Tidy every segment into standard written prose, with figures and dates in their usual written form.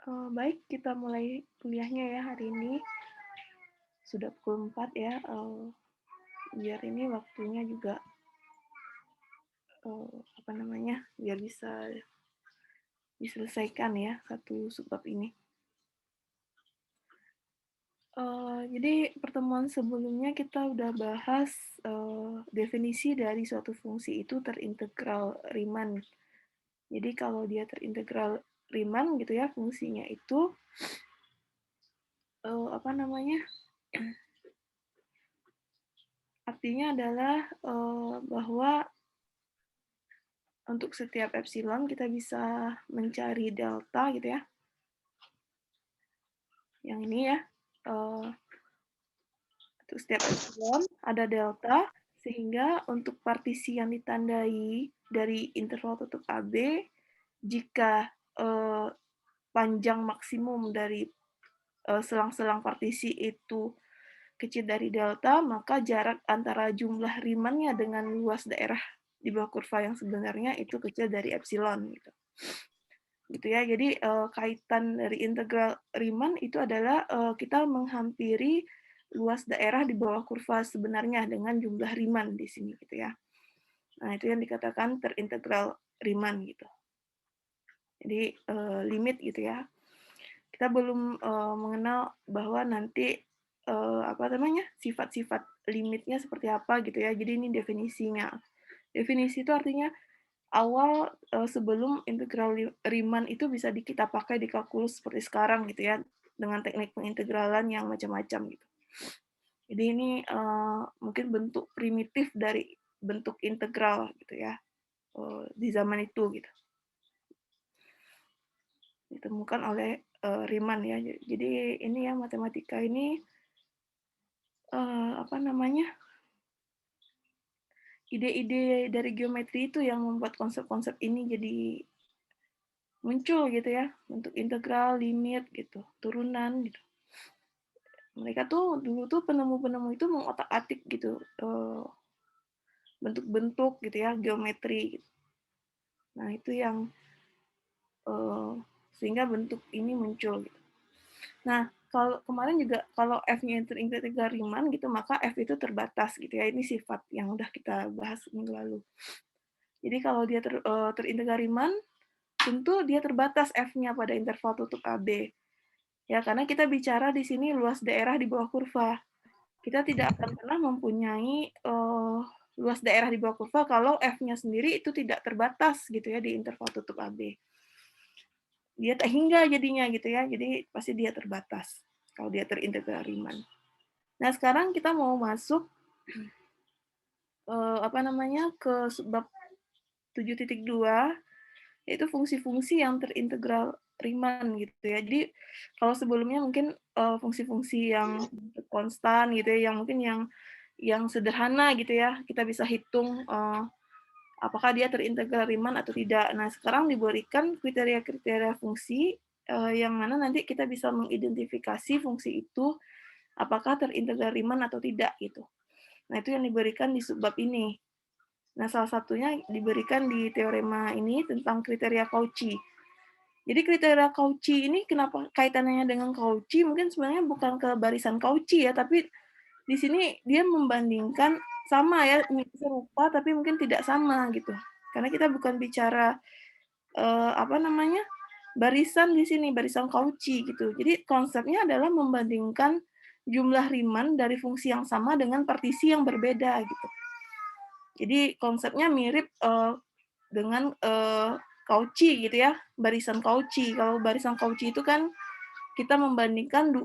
Baik, kita mulai kuliahnya ya hari ini. Sudah pukul 4 ya, biar ini waktunya juga, biar bisa diselesaikan ya satu subbab ini. Jadi pertemuan sebelumnya kita udah bahas, definisi dari suatu fungsi itu terintegral Riemann. Jadi kalau dia terintegral Riemann gitu ya, fungsinya itu, artinya adalah, bahwa untuk setiap epsilon kita bisa mencari delta gitu ya. Yang ini ya, untuk setiap epsilon ada delta, sehingga untuk partisi yang ditandai dari interval tutup AB, jika panjang maksimum dari selang-selang partisi itu kecil dari delta, maka jarak antara jumlah Riemann-nya dengan luas daerah di bawah kurva yang sebenarnya itu kecil dari epsilon gitu. Gitu ya. Jadi kaitan dari integral Riemann itu adalah kita menghampiri luas daerah di bawah kurva sebenarnya dengan jumlah Riemann di sini gitu ya. Nah, itu yang dikatakan terintegral Riemann gitu. Jadi limit gitu ya. Kita belum mengenal bahwa nanti sifat-sifat limitnya seperti apa gitu ya. Jadi ini definisinya. Definisi itu artinya awal sebelum integral Riemann itu bisa kita pakai di kalkulus seperti sekarang gitu ya, dengan teknik pengintegralan yang macam-macam gitu. Jadi ini mungkin bentuk primitif dari bentuk integral gitu ya, di zaman itu gitu. Ditemukan oleh Riemann ya. Jadi ini ya, matematika ini ide-ide dari geometri itu yang membuat konsep-konsep ini jadi muncul gitu ya, untuk integral, limit gitu, turunan gitu. Mereka tuh dulu tuh penemu-penemu itu mengotak-atik gitu bentuk-bentuk gitu ya, geometri gitu. Nah, itu yang sehingga bentuk ini muncul gitu. Nah, kalau kemarin juga kalau F-nya terintegral Riemann gitu, maka F itu terbatas gitu ya. Ini sifat yang udah kita bahas minggu lalu. Jadi kalau dia terintegral Riemann, tentu dia terbatas F-nya pada interval tutup AB. Ya, karena kita bicara di sini luas daerah di bawah kurva. Kita tidak akan pernah mempunyai luas daerah di bawah kurva kalau F-nya sendiri itu tidak terbatas gitu ya di interval tutup AB. Dia tak hingga jadinya gitu ya, jadi pasti dia terbatas kalau dia terintegral Riemann. Nah, sekarang kita mau masuk ke bab 7.2, yaitu fungsi-fungsi yang terintegral Riemann gitu ya. Jadi kalau sebelumnya mungkin fungsi-fungsi yang konstan gitu ya, yang mungkin yang sederhana gitu ya, kita bisa hitung apakah dia terintegral Riemann atau tidak. Nah, sekarang diberikan kriteria-kriteria fungsi yang mana nanti kita bisa mengidentifikasi fungsi itu apakah terintegral Riemann atau tidak gitu. Nah, itu yang diberikan di subbab ini. Nah, salah satunya diberikan di teorema ini tentang kriteria Cauchy. Jadi kriteria Cauchy ini kenapa kaitannya dengan Cauchy? Mungkin sebenarnya bukan ke barisan Cauchy ya, tapi di sini dia membandingkan sama ya, serupa tapi mungkin tidak sama gitu. Karena kita bukan bicara barisan di sini, barisan Cauchy gitu. Jadi konsepnya adalah membandingkan jumlah Riemann dari fungsi yang sama dengan partisi yang berbeda gitu. Jadi konsepnya mirip dengan Cauchy gitu ya, barisan Cauchy. Kalau barisan Cauchy itu kan kita membandingkan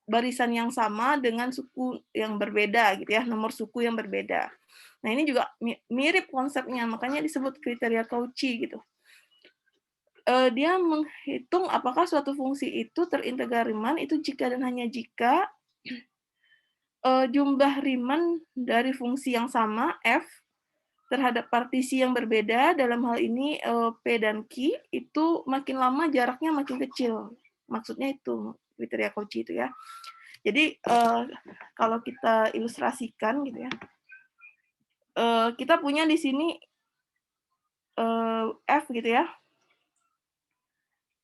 barisan yang sama dengan suku yang berbeda gitu ya, nomor suku yang berbeda. Nah, ini juga mirip konsepnya, makanya disebut kriteria Cauchy gitu. Dia menghitung apakah suatu fungsi itu terintegral Riemann itu jika dan hanya jika jumlah Riemann dari fungsi yang sama f terhadap partisi yang berbeda, dalam hal ini P dan Q, itu makin lama jaraknya makin kecil. Maksudnya itu kriteria Cauchy itu ya. Jadi kalau kita ilustrasikan gitu ya, kita punya di sini F gitu ya,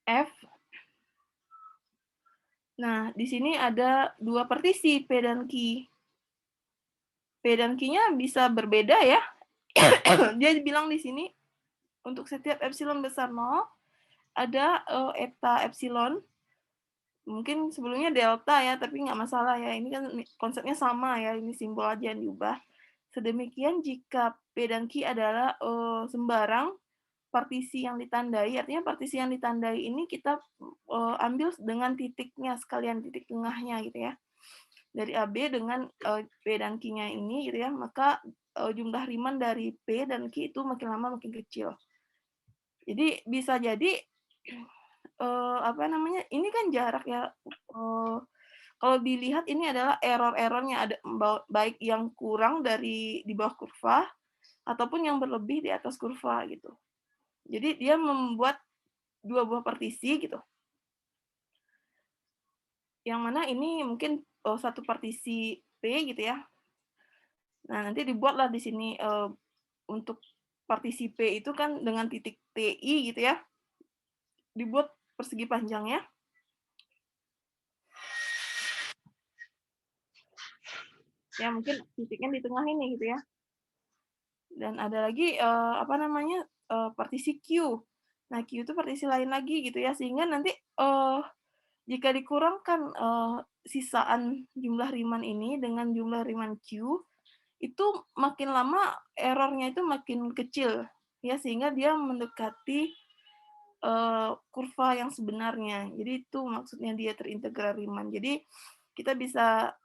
F Nah, di sini ada 2 partisi P dan Q. P dan Q-nya bisa berbeda ya. Dia bilang di sini untuk setiap epsilon besar 0 ada eta epsilon. Mungkin sebelumnya delta ya, tapi nggak masalah ya. Ini kan konsepnya sama ya, ini simbol aja yang diubah. Sedemikian jika P dan Q adalah sembarang partisi yang ditandai, artinya partisi yang ditandai ini kita ambil dengan titiknya sekalian, titik tengahnya gitu ya. Dari AB dengan P dan Q-nya ini gitu ya, maka jumlah Riemann dari P dan Q itu makin lama makin kecil. Jadi bisa jadi apa namanya? Ini kan jarak ya. Kalau dilihat ini adalah error-errornya ada baik yang kurang dari di bawah kurva ataupun yang berlebih di atas kurva gitu. Jadi dia membuat 2 buah partisi gitu. Yang mana ini mungkin satu partisi P gitu ya. Nah, nanti dibuatlah di sini untuk partisi P itu kan dengan titik TI gitu ya. Dibuat persegi panjangnya. Ya mungkin titiknya di tengah ini gitu ya. Dan ada lagi apa namanya? Partisi Q. Nah, Q itu partisi lain lagi gitu ya, sehingga nanti jika dikurangkan sisaan jumlah Riemann ini dengan jumlah Riemann Q, itu makin lama errornya itu makin kecil ya, sehingga dia mendekati kurva yang sebenarnya. Jadi itu maksudnya dia terintegral Riemann. Jadi kita bisa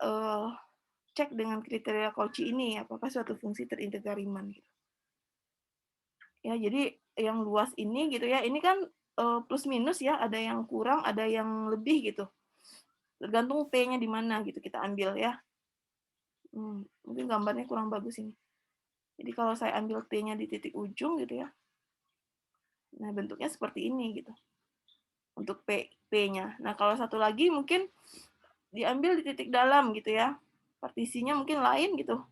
cek dengan kriteria Cauchy ini apakah suatu fungsi terintegral Riemann gitu. Ya, jadi yang luas ini gitu ya, ini kan plus minus ya, ada yang kurang, ada yang lebih gitu. Tergantung T-nya di mana gitu kita ambil ya. Mungkin gambarnya kurang bagus ini. Jadi kalau saya ambil T-nya di titik ujung gitu ya. Nah, bentuknya seperti ini gitu. Untuk P-nya. Nah, kalau satu lagi mungkin diambil di titik dalam gitu ya. Partisinya mungkin lain gitu.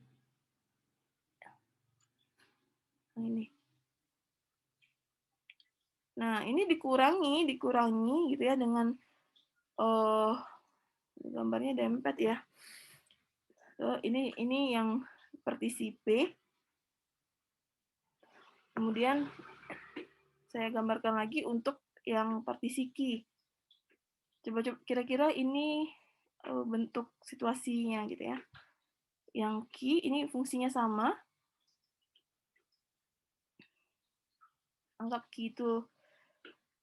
Nah, ini. Nah, ini dikurangi gitu ya dengan gambarnya dempet ya. Ini yang partisi P. Kemudian saya gambarkan lagi untuk yang partisi Q. Coba kira-kira ini bentuk situasinya gitu ya. Yang Q ini fungsinya sama. Anggap Q itu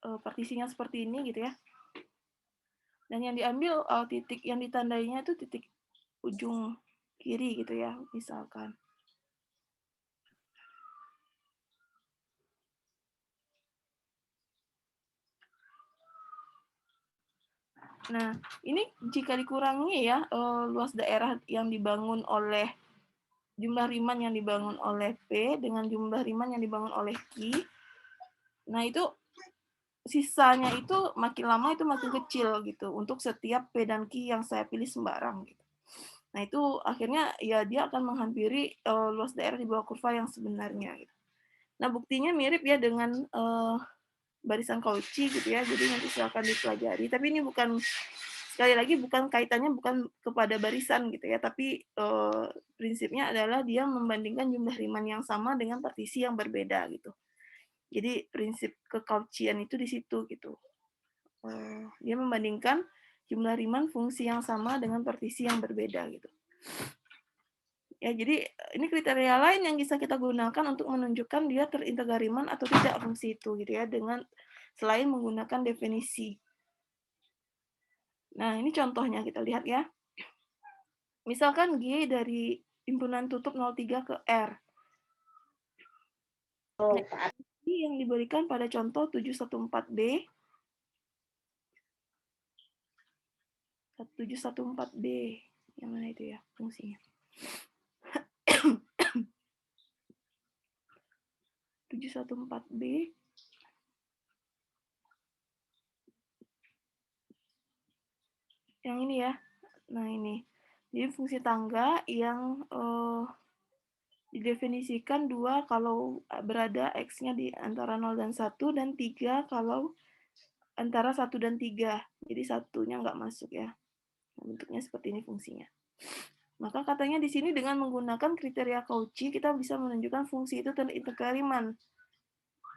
partisinya seperti ini gitu ya. Dan yang diambil titik yang ditandainya itu titik ujung kiri gitu ya, misalkan. Nah, ini jika dikurangi ya luas daerah yang dibangun oleh jumlah Riemann yang dibangun oleh P dengan jumlah Riemann yang dibangun oleh Q. Nah, itu sisanya itu makin lama itu makin kecil gitu untuk setiap P dan Q yang saya pilih sembarang gitu. Nah, itu akhirnya ya dia akan menghampiri luas daerah di bawah kurva yang sebenarnya gitu. Nah, buktinya mirip ya dengan barisan Cauchy gitu ya. Jadi nanti silakan dipelajari. Tapi ini bukan, sekali lagi bukan kaitannya bukan kepada barisan gitu ya, tapi prinsipnya adalah dia membandingkan jumlah Riemann yang sama dengan partisi yang berbeda gitu. Jadi prinsip ke-Cauchyan itu di situ gitu. Dia membandingkan jumlah Riemann fungsi yang sama dengan partisi yang berbeda gitu. Ya, jadi ini kriteria lain yang bisa kita gunakan untuk menunjukkan dia terintegral Riemann atau tidak fungsi itu gitu ya, dengan selain menggunakan definisi. Nah, ini contohnya kita lihat ya. Misalkan G dari himpunan tutup 03 ke R. Nah, ini yang diberikan pada contoh 714B. 714B. Yang mana itu ya fungsinya? 714B. Yang ini ya. Nah, ini. Jadi fungsi tangga yang didefinisikan 2 kalau berada X-nya di antara 0 dan 1, dan 3 kalau antara 1 dan 3. Jadi satunya nggak masuk ya. Bentuknya seperti ini fungsinya. Maka katanya di sini dengan menggunakan kriteria Cauchy, kita bisa menunjukkan fungsi itu terintegral Riemann.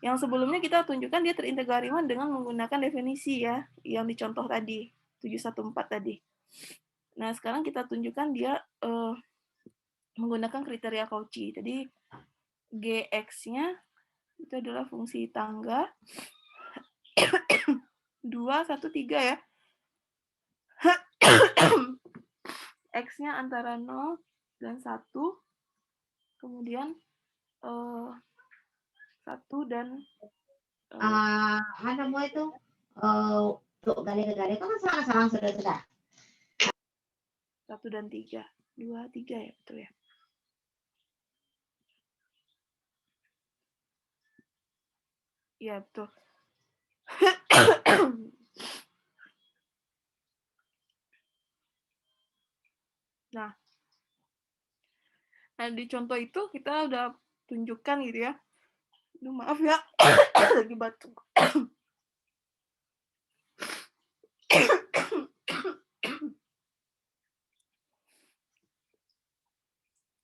Yang sebelumnya kita tunjukkan dia terintegral Riemann dengan menggunakan definisi ya, yang dicontoh tadi, 714 tadi. Nah, sekarang kita tunjukkan dia menggunakan kriteria Cauchy. Jadi, Gx-nya itu adalah fungsi tangga 2, 1, 3 ya. X-nya antara 0 dan 1. Kemudian 1 dan Ano mo itu? Tuh, gale-gale. Kung sarang sudah. 1 dan 3. 2, 3 ya, betul ya. Iya, betul. Nah, di contoh itu kita udah tunjukkan gitu ya. Aduh, maaf ya, lagi batuk.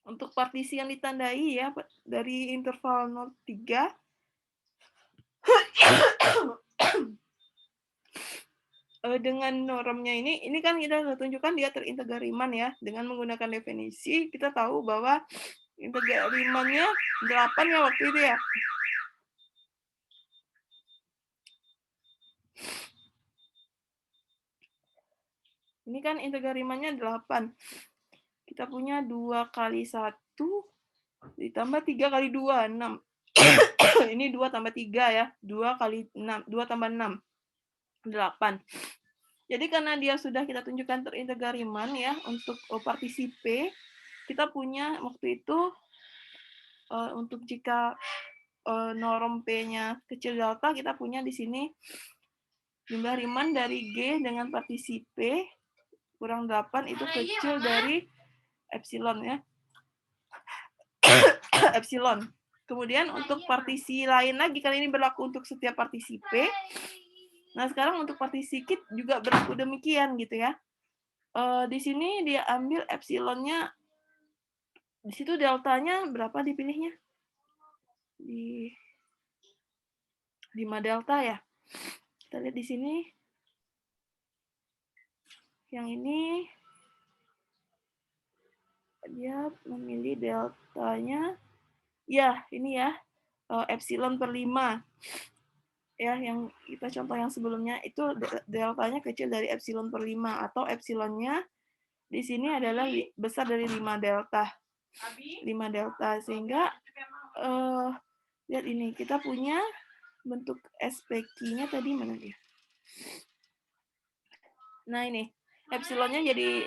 Untuk partisi yang ditandai ya, dari interval 0,3 dengan normnya ini kan kita sudah tunjukkan dia terintegral Riemann ya. Dengan menggunakan definisi, kita tahu bahwa integral Riemann-nya 8 ya waktu itu ya. Ini kan integral Riemann-nya 8. Kita punya 2 kali 1 ditambah 3 kali 2, 6. Ini 2 tambah 3 ya. 2 kali 6, 2 tambah 6, 8. Jadi karena dia sudah kita tunjukkan terintegral Riemann ya, untuk partisi P, kita punya waktu itu untuk jika norm P-nya kecil delta, kita punya di sini jumlah Riemann dari G dengan partisi P kurang 8 itu kecil dari epsilon ya. Epsilon. Kemudian untuk partisi lain lagi, kali ini berlaku untuk setiap partisi P. Nah, sekarang untuk partisi kit juga berlaku demikian gitu ya. Di sini dia ambil epsilonnya, di situ deltanya berapa dipilihnya? Di 5 delta ya. Kita lihat di sini. Yang ini dia memilih deltanya, ya ini ya, epsilon per 5. Ya, yang kita contoh yang sebelumnya itu deltanya kecil dari epsilon per 5 atau epsilonnya di sini adalah besar dari 5 delta. 5 delta sehingga lihat ini kita punya bentuk SPQ-nya tadi mana dia? Nah, ini epsilonnya jadi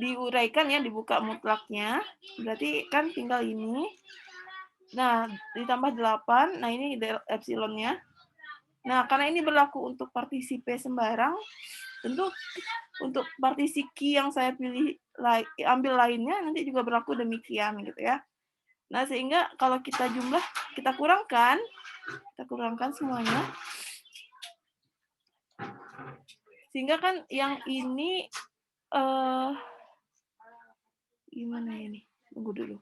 diuraikan ya, dibuka mutlaknya. Berarti kan tinggal ini. Nah, ditambah 8. Nah, ini epsilonnya. Nah, karena ini berlaku untuk partisi P sembarang, tentu untuk partisi Q yang saya pilih ambil lainnya nanti juga berlaku demikian gitu ya. Nah, sehingga kalau kita jumlah, kita kurangkan semuanya. Sehingga kan yang ini gimana ini? Tunggu dulu.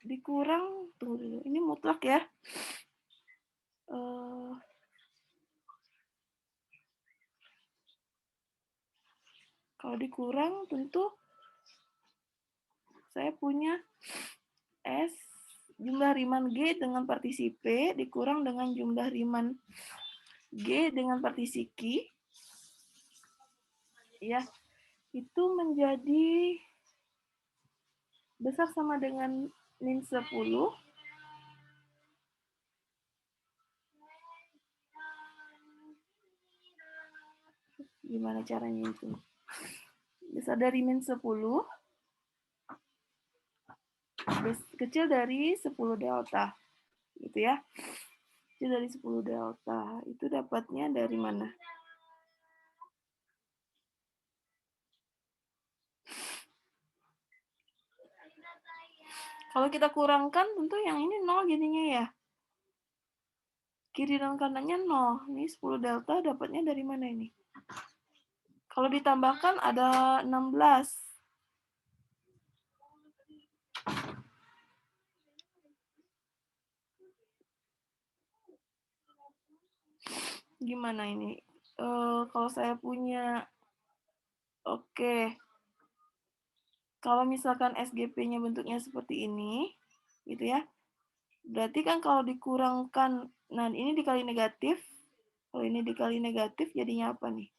Dikurang, tunggu dulu. Ini mutlak ya. Kalau dikurang tentu saya punya S jumlah Riemann G dengan partisi P dikurang dengan jumlah Riemann G dengan partisi Q. Ya, itu menjadi besar sama dengan min 10. Gimana caranya itu? Besar dari min 10. Kecil dari 10 delta. Gitu ya. Kecil dari 10 delta. Itu dapatnya dari mana? Kalau kita kurangkan tentu yang ini 0 jadinya ya. Kiri dan kanannya 0. Ini 10 delta dapatnya dari mana ini? Kalau ditambahkan ada 16. Gimana ini? Kalau saya punya, oke. Kalau misalkan SGP-nya bentuknya seperti ini, gitu ya. Berarti kan kalau dikurangkan, nah ini dikali negatif, kalau ini dikali negatif jadinya apa nih?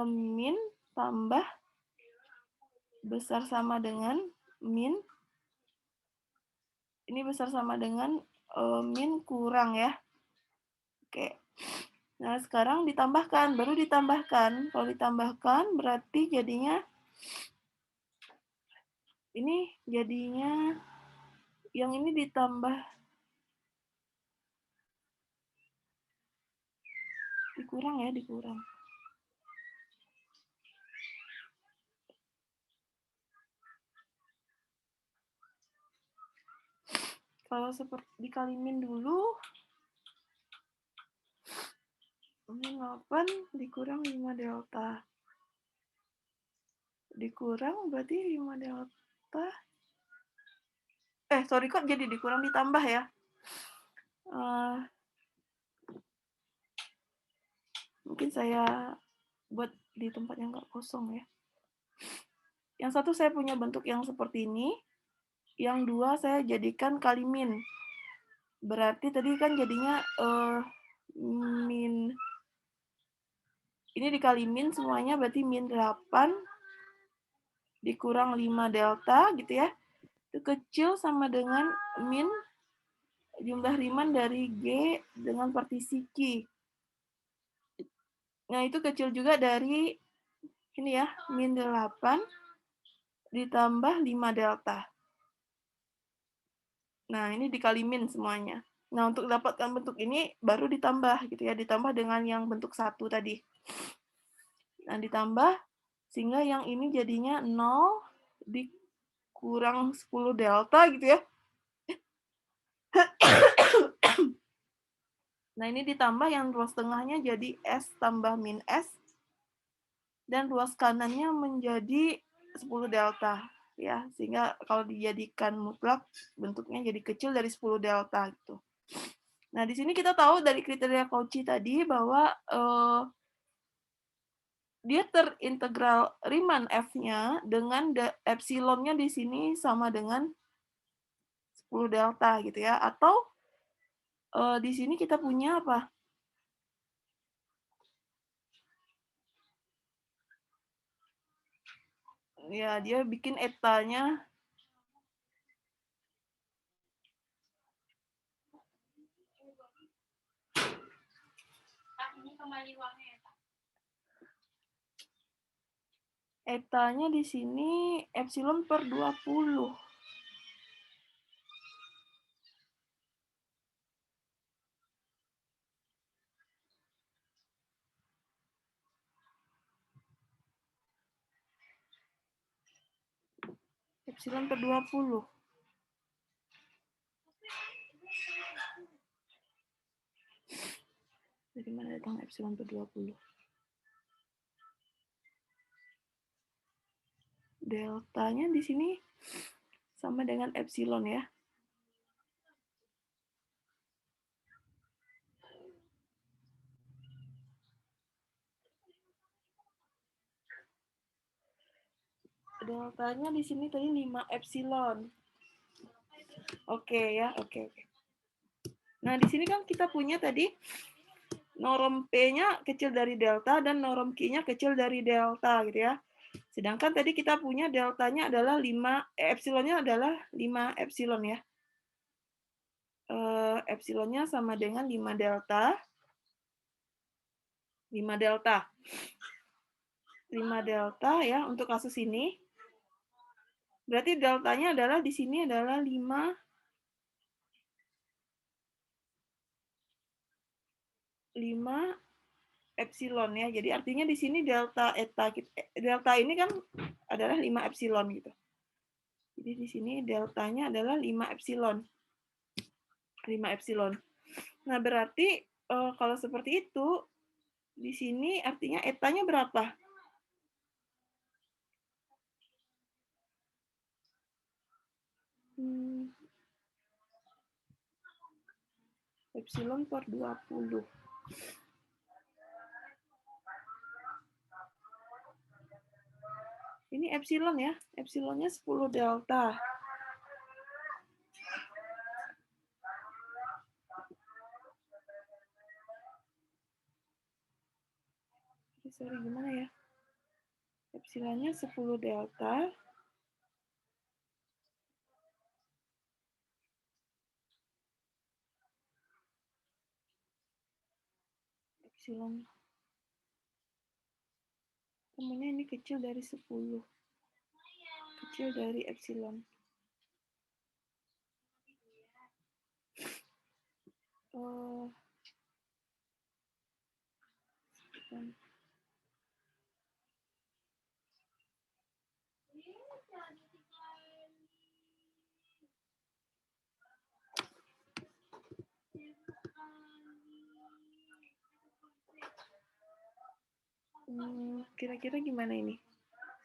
Min tambah besar sama dengan min. Ini besar sama dengan min kurang ya. Oke. Nah, sekarang ditambahkan, baru ditambahkan. Kalau ditambahkan berarti jadinya ini jadinya yang ini ditambah dikurang ya, dikurang. Kalau seperti dikali min dulu, min 8 dikurang 5 delta. Dikurang berarti 5 delta. Sorry kok jadi dikurang ditambah ya. Mungkin saya buat di tempat yang nggak kosong ya. Yang satu saya punya bentuk yang seperti ini. Yang dua saya jadikan kali min. Berarti tadi kan jadinya min. Ini dikali min semuanya berarti min 8 dikurang 5 delta gitu ya. Itu kecil sama dengan min jumlah Riemann dari G dengan partisi Q. Nah, itu kecil juga dari ini ya, min 8 ditambah 5 delta. Nah, ini dikali min semuanya. Nah, untuk dapatkan bentuk ini baru ditambah gitu ya, ditambah dengan yang bentuk 1 tadi. Nah, ditambah sehingga yang ini jadinya 0 dikurang 10 delta gitu ya. Nah, ini ditambah yang ruas tengahnya jadi S tambah min S. Dan ruas kanannya menjadi 10 delta. Ya, sehingga kalau dijadikan mutlak, bentuknya jadi kecil dari 10 delta. Gitu. Nah, di sini kita tahu dari kriteria Cauchy tadi bahwa dia terintegral Riemann F-nya dengan epsilonnya di sini sama dengan 10 delta gitu ya. Atau di sini kita punya apa? Ya, dia bikin etanya etanya di sini epsilon per 20. Epsilon per 20. Dari mana datang epsilon per 20? Deltanya di sini sama dengan epsilon ya. Deltanya di sini tadi 5 epsilon. Oke ya, oke. Nah, di sini kan kita punya tadi norm P-nya kecil dari delta dan norm Q-nya kecil dari delta gitu ya. Sedangkan tadi kita punya deltanya adalah 5, epsilonnya adalah 5 epsilon ya. Epsilonnya sama dengan 5 delta. 5 delta. 5 delta ya untuk kasus ini. Berarti deltanya adalah di sini adalah 5 epsilon ya. Jadi artinya di sini delta eta delta ini kan adalah 5 epsilon gitu. Jadi di sini deltanya adalah 5 epsilon. 5 epsilon. Nah, berarti kalau seperti itu, di sini artinya etanya berapa? Epsilon per 20. Ini epsilon ya, epsilonnya 10 delta. Sorry, gimana ya? Epsilonnya 10 delta. Epsilon. Temennya ini kecil dari 10. Kecil dari epsilon. Kira-kira gimana ini?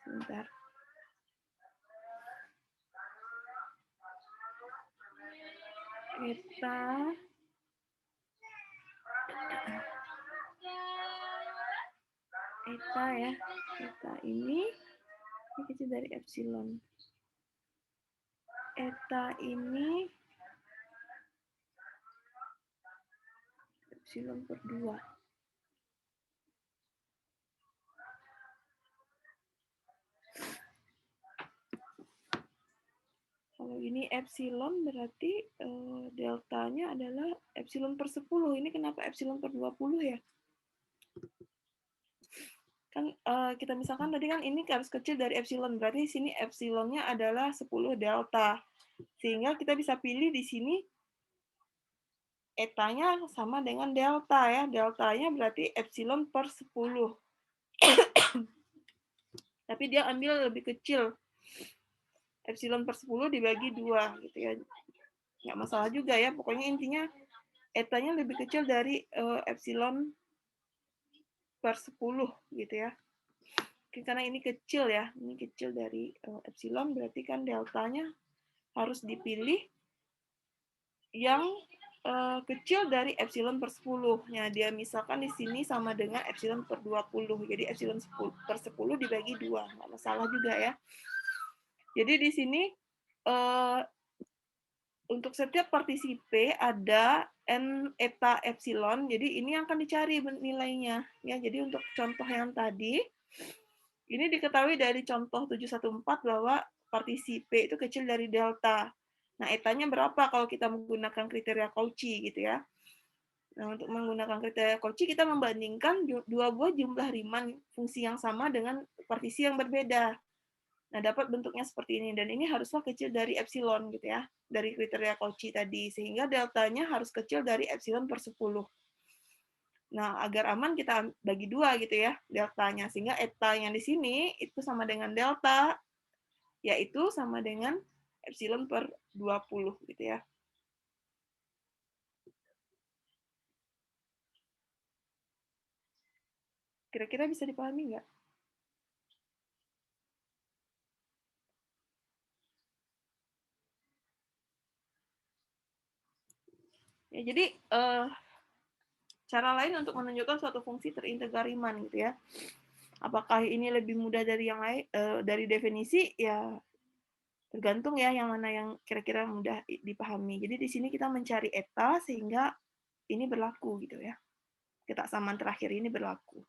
Sebentar. Eta ya. Eta ini kecil dari epsilon. Eta ini epsilon per 2. Kalau ini epsilon berarti deltanya adalah epsilon per 10. Ini kenapa epsilon per 20 ya? Kan kita misalkan tadi kan ini harus kecil dari epsilon. Berarti di sini epsilonnya adalah 10 delta. Sehingga kita bisa pilih di sini etanya sama dengan delta ya. Deltanya berarti epsilon per 10. Tapi dia ambil lebih kecil. Epsilon per 10 dibagi 2 gitu ya. Nggak masalah juga ya. Pokoknya intinya etanya lebih kecil dari epsilon per 10 gitu ya. Karena ini kecil ya. Ini kecil dari epsilon berarti kan deltanya harus dipilih yang kecil dari epsilon per 10. Nah, dia misalkan di sini sama dengan epsilon per 20. Jadi epsilon per 10 dibagi 2. Nggak masalah juga ya. Jadi di sini untuk setiap partisi P ada n eta epsilon. Jadi ini yang akan dicari nilainya. Ya, jadi untuk contoh yang tadi, ini diketahui dari contoh 714 bahwa partisi P itu kecil dari delta. Nah, etanya berapa kalau kita menggunakan kriteria Cauchy gitu ya. Nah, untuk menggunakan kriteria Cauchy kita membandingkan dua buah jumlah Riemann fungsi yang sama dengan partisi yang berbeda. Nah, dapat bentuknya seperti ini dan ini haruslah kecil dari epsilon gitu ya, dari kriteria Cauchy tadi sehingga deltanya harus kecil dari epsilon per 10. Nah, agar aman kita bagi 2 gitu ya deltanya sehingga eta yang di sini itu sama dengan delta yaitu sama dengan epsilon per 20 gitu ya. Kira-kira bisa dipahami nggak? Ya, jadi cara lain untuk menunjukkan suatu fungsi terintegral Riemann gitu ya. Apakah ini lebih mudah dari yang lain dari definisi ya tergantung ya yang mana yang kira-kira mudah dipahami. Jadi di sini kita mencari eta sehingga ini berlaku gitu ya. Ketaksamaan terakhir ini berlaku.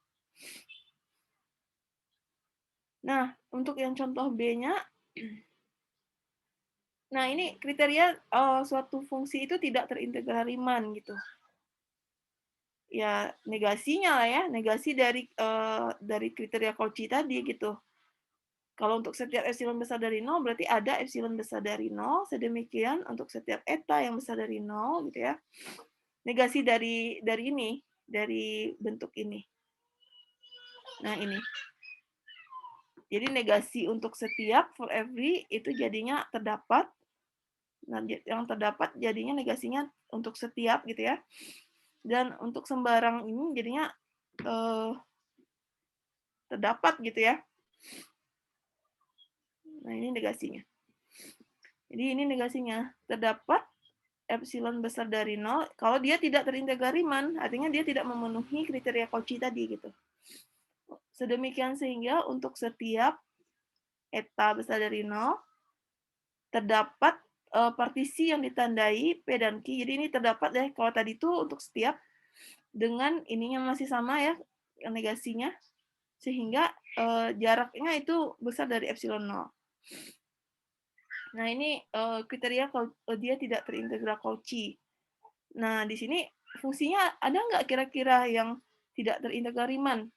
Nah, untuk yang contoh B-nya, nah ini kriteria suatu fungsi itu tidak terintegral Riemann gitu. Ya negasinya lah ya, negasi dari kriteria Cauchy tadi gitu. Kalau untuk setiap epsilon besar dari 0 berarti ada epsilon besar dari 0, sedemikian untuk setiap eta yang besar dari 0 gitu ya. Negasi dari ini, dari bentuk ini. Nah, ini. Jadi negasi untuk setiap, for every, itu jadinya terdapat. Nah, yang terdapat jadinya negasinya untuk setiap gitu ya. Dan untuk sembarang ini jadinya terdapat gitu ya. Nah, ini negasinya. Jadi ini negasinya. Terdapat epsilon besar dari 0 kalau dia tidak terintegrasi Riemann, artinya dia tidak memenuhi kriteria Cauchy tadi gitu. Sedemikian sehingga untuk setiap eta besar dari 0 terdapat partisi yang ditandai P dan Q. Jadi ini terdapat ya, kalau tadi itu untuk setiap dengan ininya masih sama ya, negasinya, sehingga jaraknya itu besar dari epsilon 0. Nah, ini kriteria kalau dia tidak terintegral Cauchy. Nah, di sini fungsinya ada nggak kira-kira yang tidak terintegral Riemann?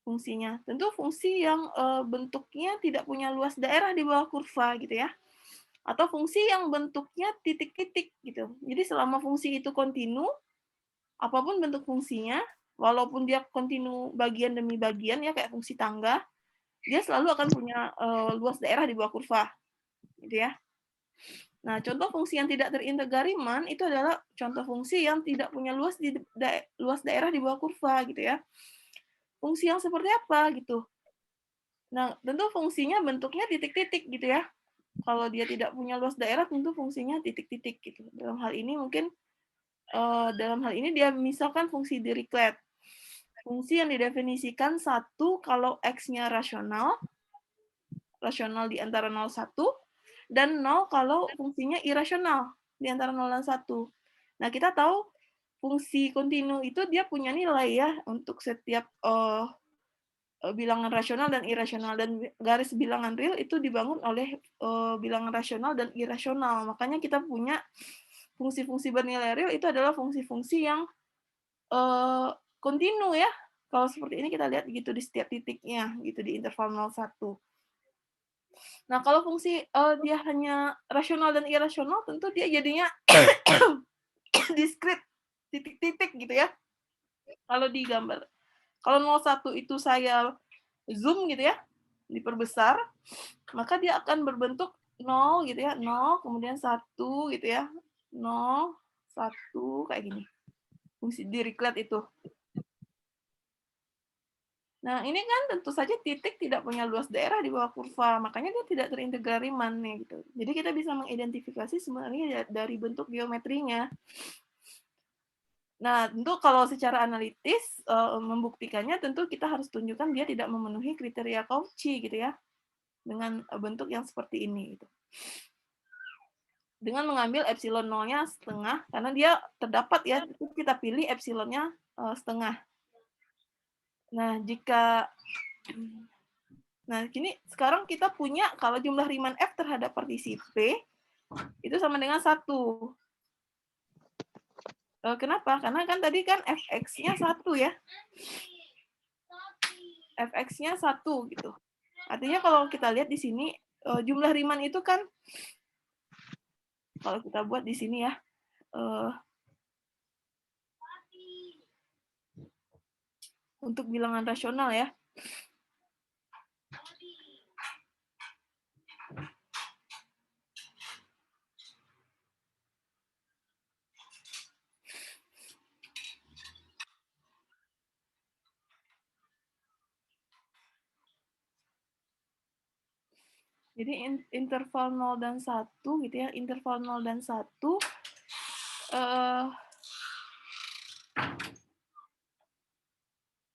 Fungsinya. Tentu fungsi yang bentuknya tidak punya luas daerah di bawah kurva gitu ya. Atau fungsi yang bentuknya titik-titik gitu. Jadi selama fungsi itu kontinu, apapun bentuk fungsinya, walaupun dia kontinu bagian demi bagian ya kayak fungsi tangga, dia selalu akan punya luas daerah di bawah kurva. Gitu ya. Nah, contoh fungsi yang tidak terintegral Riemann itu adalah contoh fungsi yang tidak punya luas daerah di bawah kurva gitu ya. Fungsi yang seperti apa gitu. Nah, tentu fungsinya bentuknya titik-titik gitu ya. Kalau dia tidak punya luas daerah, tentu fungsinya titik-titik gitu. Dalam hal ini mungkin dia misalkan fungsi Dirichlet. Fungsi yang didefinisikan 1 kalau X-nya rasional di antara 0 1, dan 0 kalau fungsinya irasional di antara 0 dan 1. Nah, kita tahu fungsi kontinu itu dia punya nilai ya untuk setiap bilangan rasional dan irasional, dan garis bilangan real itu dibangun oleh bilangan rasional dan irasional. Makanya kita punya fungsi-fungsi bernilai real itu adalah fungsi-fungsi yang kontinu ya. Kalau seperti ini kita lihat gitu di setiap titiknya gitu di interval 0 1. Nah, kalau fungsi dia hanya rasional dan irasional, tentu dia jadinya diskrit titik-titik gitu ya. Kalau digambar. Kalau 01 itu saya zoom gitu ya, diperbesar, maka dia akan berbentuk 0 gitu ya, 0, kemudian 1 gitu ya, 0, 1, kayak gini. Fungsi Dirichlet itu. Nah, ini kan tentu saja titik tidak punya luas daerah di bawah kurva, makanya dia tidak terintegral Riemann nih, gitu. Jadi kita bisa mengidentifikasi sebenarnya dari bentuk geometrinya. Nah, tentu kalau secara analitis membuktikannya tentu kita harus tunjukkan dia tidak memenuhi kriteria Cauchy gitu ya, dengan bentuk yang seperti ini gitu. Dengan mengambil epsilon 0-nya setengah, karena dia terdapat ya, kita pilih epsilonnya setengah. Nah, gini sekarang kita punya kalau jumlah Riemann F terhadap partisi P itu sama dengan 1. Kenapa? Karena kan tadi kan fx-nya 1 ya. Fx-nya 1 gitu. Artinya kalau kita lihat di sini jumlah Riemann itu kan kalau kita buat di sini ya untuk bilangan rasional ya. Jadi interval 0 dan 1 gitu ya, interval 0 dan 1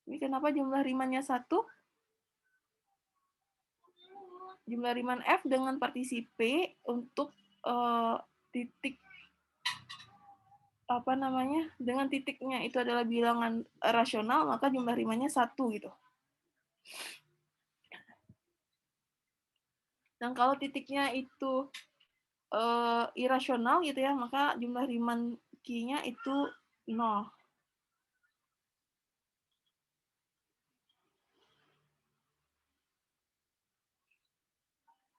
ini kenapa jumlah Riemann-nya 1? Jumlah Riemann F dengan partisi P untuk titik apa namanya? Dengan titiknya itu adalah bilangan rasional, maka jumlah Riemann-nya 1 gitu. Dan kalau titiknya itu irasional gitu ya, maka jumlah Riemann Q-nya itu 0.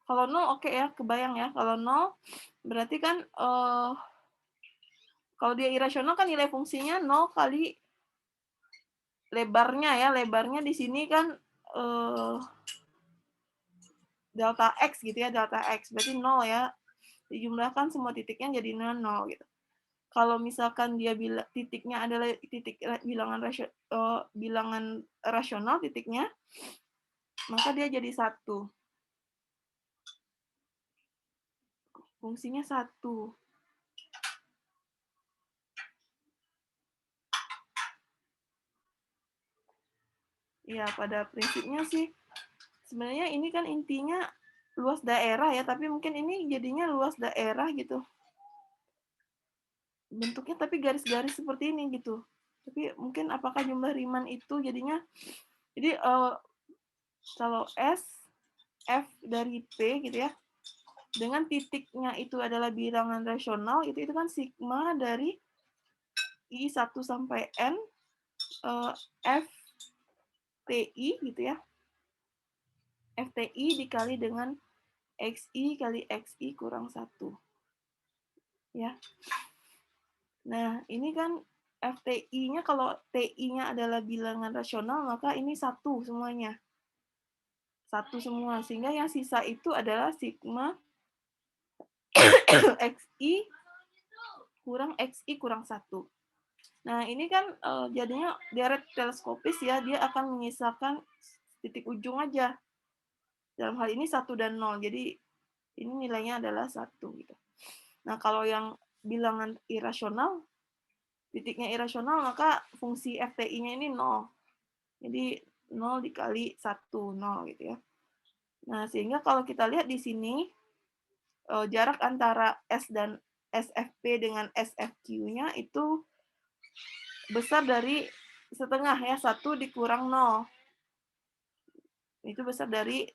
Kalau 0 oke ya, kebayang ya. Kalau 0 berarti kan kalau dia irasional kan nilai fungsinya 0 kali lebarnya ya. Lebarnya di sini kan delta X gitu ya, delta X. Berarti 0 ya. Dijumlahkan semua titiknya jadi 0 gitu. Kalau misalkan dia titiknya adalah titik bilangan rasional titiknya, maka dia jadi 1. Fungsinya 1. Ya, pada prinsipnya sih sebenarnya ini kan intinya luas daerah ya, tapi mungkin ini jadinya luas daerah gitu. Bentuknya tapi garis-garis seperti ini gitu. Tapi mungkin apakah jumlah Riemann itu jadinya, jadi kalau S, F dari P gitu ya, dengan titiknya itu adalah bilangan rasional, itu kan sigma dari I1 sampai N, F TI gitu ya. FTI dikali dengan XI kali XI kurang 1. Ya. Nah, ini kan FTI-nya kalau TI-nya adalah bilangan rasional, maka ini 1 semuanya. 1 semua. Sehingga yang sisa itu adalah sigma XI kurang XI kurang 1. Nah, ini kan jadinya deret teleskopis ya, dia akan menyisakan titik ujung aja. Dalam hal ini 1 dan 0. Jadi ini nilainya adalah 1 gitu. Nah, kalau yang bilangan irasional, titiknya irasional, maka fungsi FTI-nya ini 0. Jadi 0 dikali 1, 0 gitu ya. Nah, sehingga kalau kita lihat di sini, jarak antara S dan SFP dengan SFQ-nya itu besar dari setengah ya, 1 dikurang 0. Itu besar dari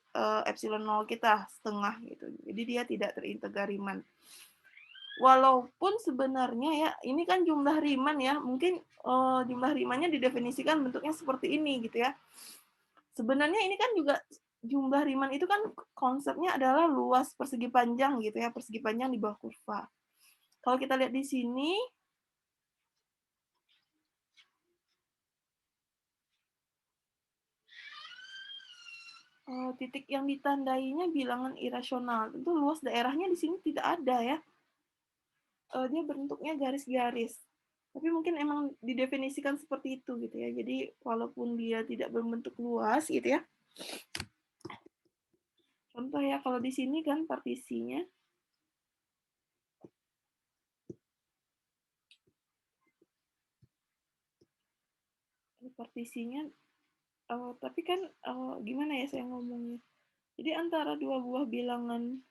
epsilon 0 kita, setengah gitu. Jadi dia tidak terintegra Riemann. Walaupun sebenarnya ya, ini kan jumlah Riemann ya, mungkin jumlah Riemann-nya didefinisikan bentuknya seperti ini gitu ya. Sebenarnya ini kan juga jumlah Riemann itu kan konsepnya adalah luas persegi panjang gitu ya, persegi panjang di bawah kurva. Kalau kita lihat di sini, titik yang ditandainya bilangan irasional. Tentu luas daerahnya di sini tidak ada ya. Dia bentuknya garis-garis. Tapi mungkin emang didefinisikan seperti itu gitu ya. Jadi walaupun dia tidak berbentuk luas gitu ya. Contoh ya, kalau di sini kan partisinya. Partisinya, tapi kan gimana ya saya ngomongnya. Jadi antara dua buah bilangan,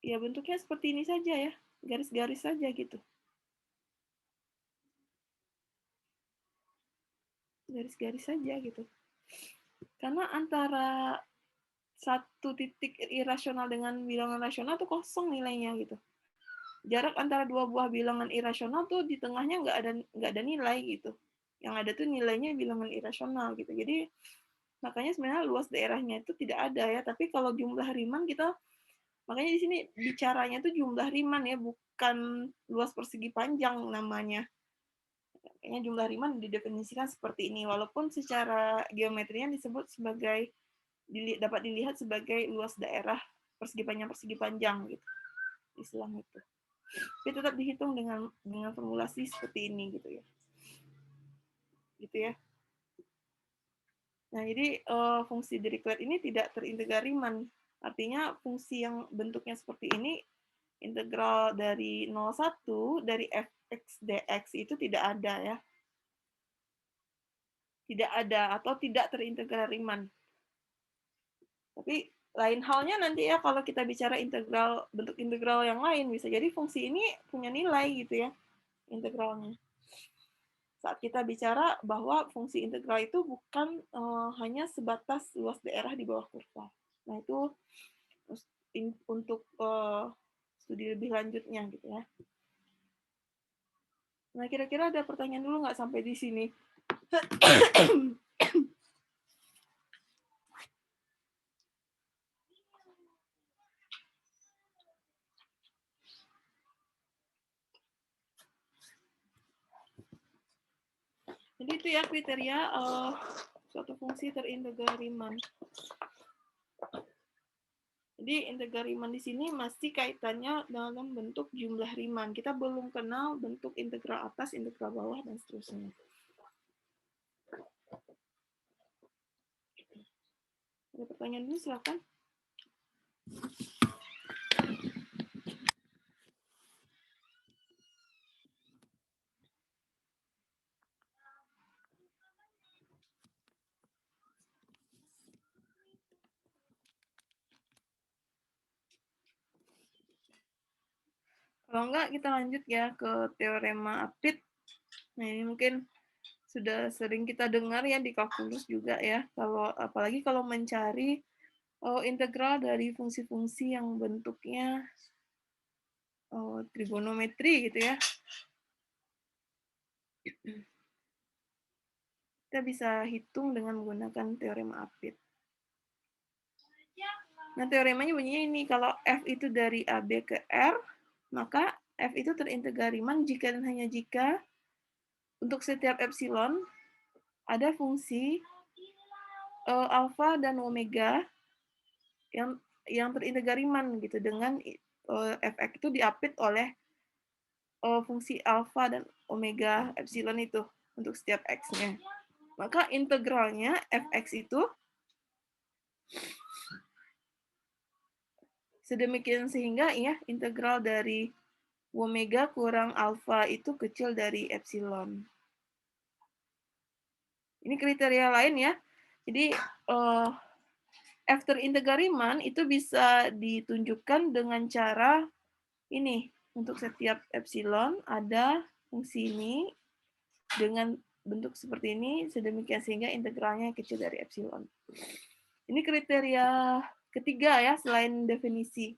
ya bentuknya seperti ini saja ya. Garis-garis saja gitu. Garis-garis saja gitu. Karena antara satu titik irasional dengan bilangan rasional tuh kosong nilainya gitu. Jarak antara dua buah bilangan irasional tuh di tengahnya nggak ada nilai gitu. Yang ada tuh nilainya bilangan irasional gitu. Jadi makanya sebenarnya luas daerahnya itu tidak ada ya. Tapi kalau jumlah Riemann kita, makanya di sini bicaranya tuh jumlah Riemann ya, bukan luas persegi panjang namanya. Kayaknya jumlah Riemann didefinisikan seperti ini, walaupun secara geometrinya disebut sebagai dapat dilihat sebagai luas daerah persegi panjang gitu, istilah itu. Tapi tetap dihitung dengan formulasi seperti ini gitu ya. Gitu ya. Nah, jadi fungsi Dirichlet ini tidak terintegra Riemann. Artinya fungsi yang bentuknya seperti ini, integral dari 0,1 dari fx dx itu tidak ada ya. Tidak ada atau tidak terintegra Riemann. Tapi lain halnya nanti ya kalau kita bicara integral, bentuk integral yang lain, bisa jadi fungsi ini punya nilai gitu ya, integralnya. Saat kita bicara bahwa fungsi integral itu bukan hanya sebatas luas daerah di bawah kurva. Nah, itu untuk studi lebih lanjutnya gitu ya. Nah, kira-kira ada pertanyaan dulu nggak sampai di sini? Jadi itu ya kriteria suatu fungsi terintegral Riemann. Jadi integral Riemann di sini masih kaitannya dalam bentuk jumlah Riemann. Kita belum kenal bentuk integral atas, integral bawah, dan seterusnya. Ada pertanyaan dulu, silakan. Kalau enggak, kita lanjut ya ke teorema Apit. Nah, ini mungkin sudah sering kita dengar ya di kalkulus juga ya. Apalagi kalau mencari integral dari fungsi-fungsi yang bentuknya trigonometri gitu ya. Kita bisa hitung dengan menggunakan teorema Apit. Nah, teoremanya bunyinya ini, kalau F itu dari AB ke R, maka F itu terintegral Riemann jika dan hanya jika untuk setiap epsilon ada fungsi alfa dan omega yang terintegral Riemann gitu, dengan Fx itu diapit oleh fungsi alfa dan omega epsilon itu untuk setiap x-nya. Maka integralnya Fx itu sedemikian sehingga ya integral dari omega kurang alfa itu kecil dari epsilon. Ini kriteria lain ya. Jadi F terintegral Riemann itu bisa ditunjukkan dengan cara ini. Untuk setiap epsilon ada fungsi ini dengan bentuk seperti ini sedemikian sehingga integralnya kecil dari epsilon. Ini kriteria ketiga ya selain definisi.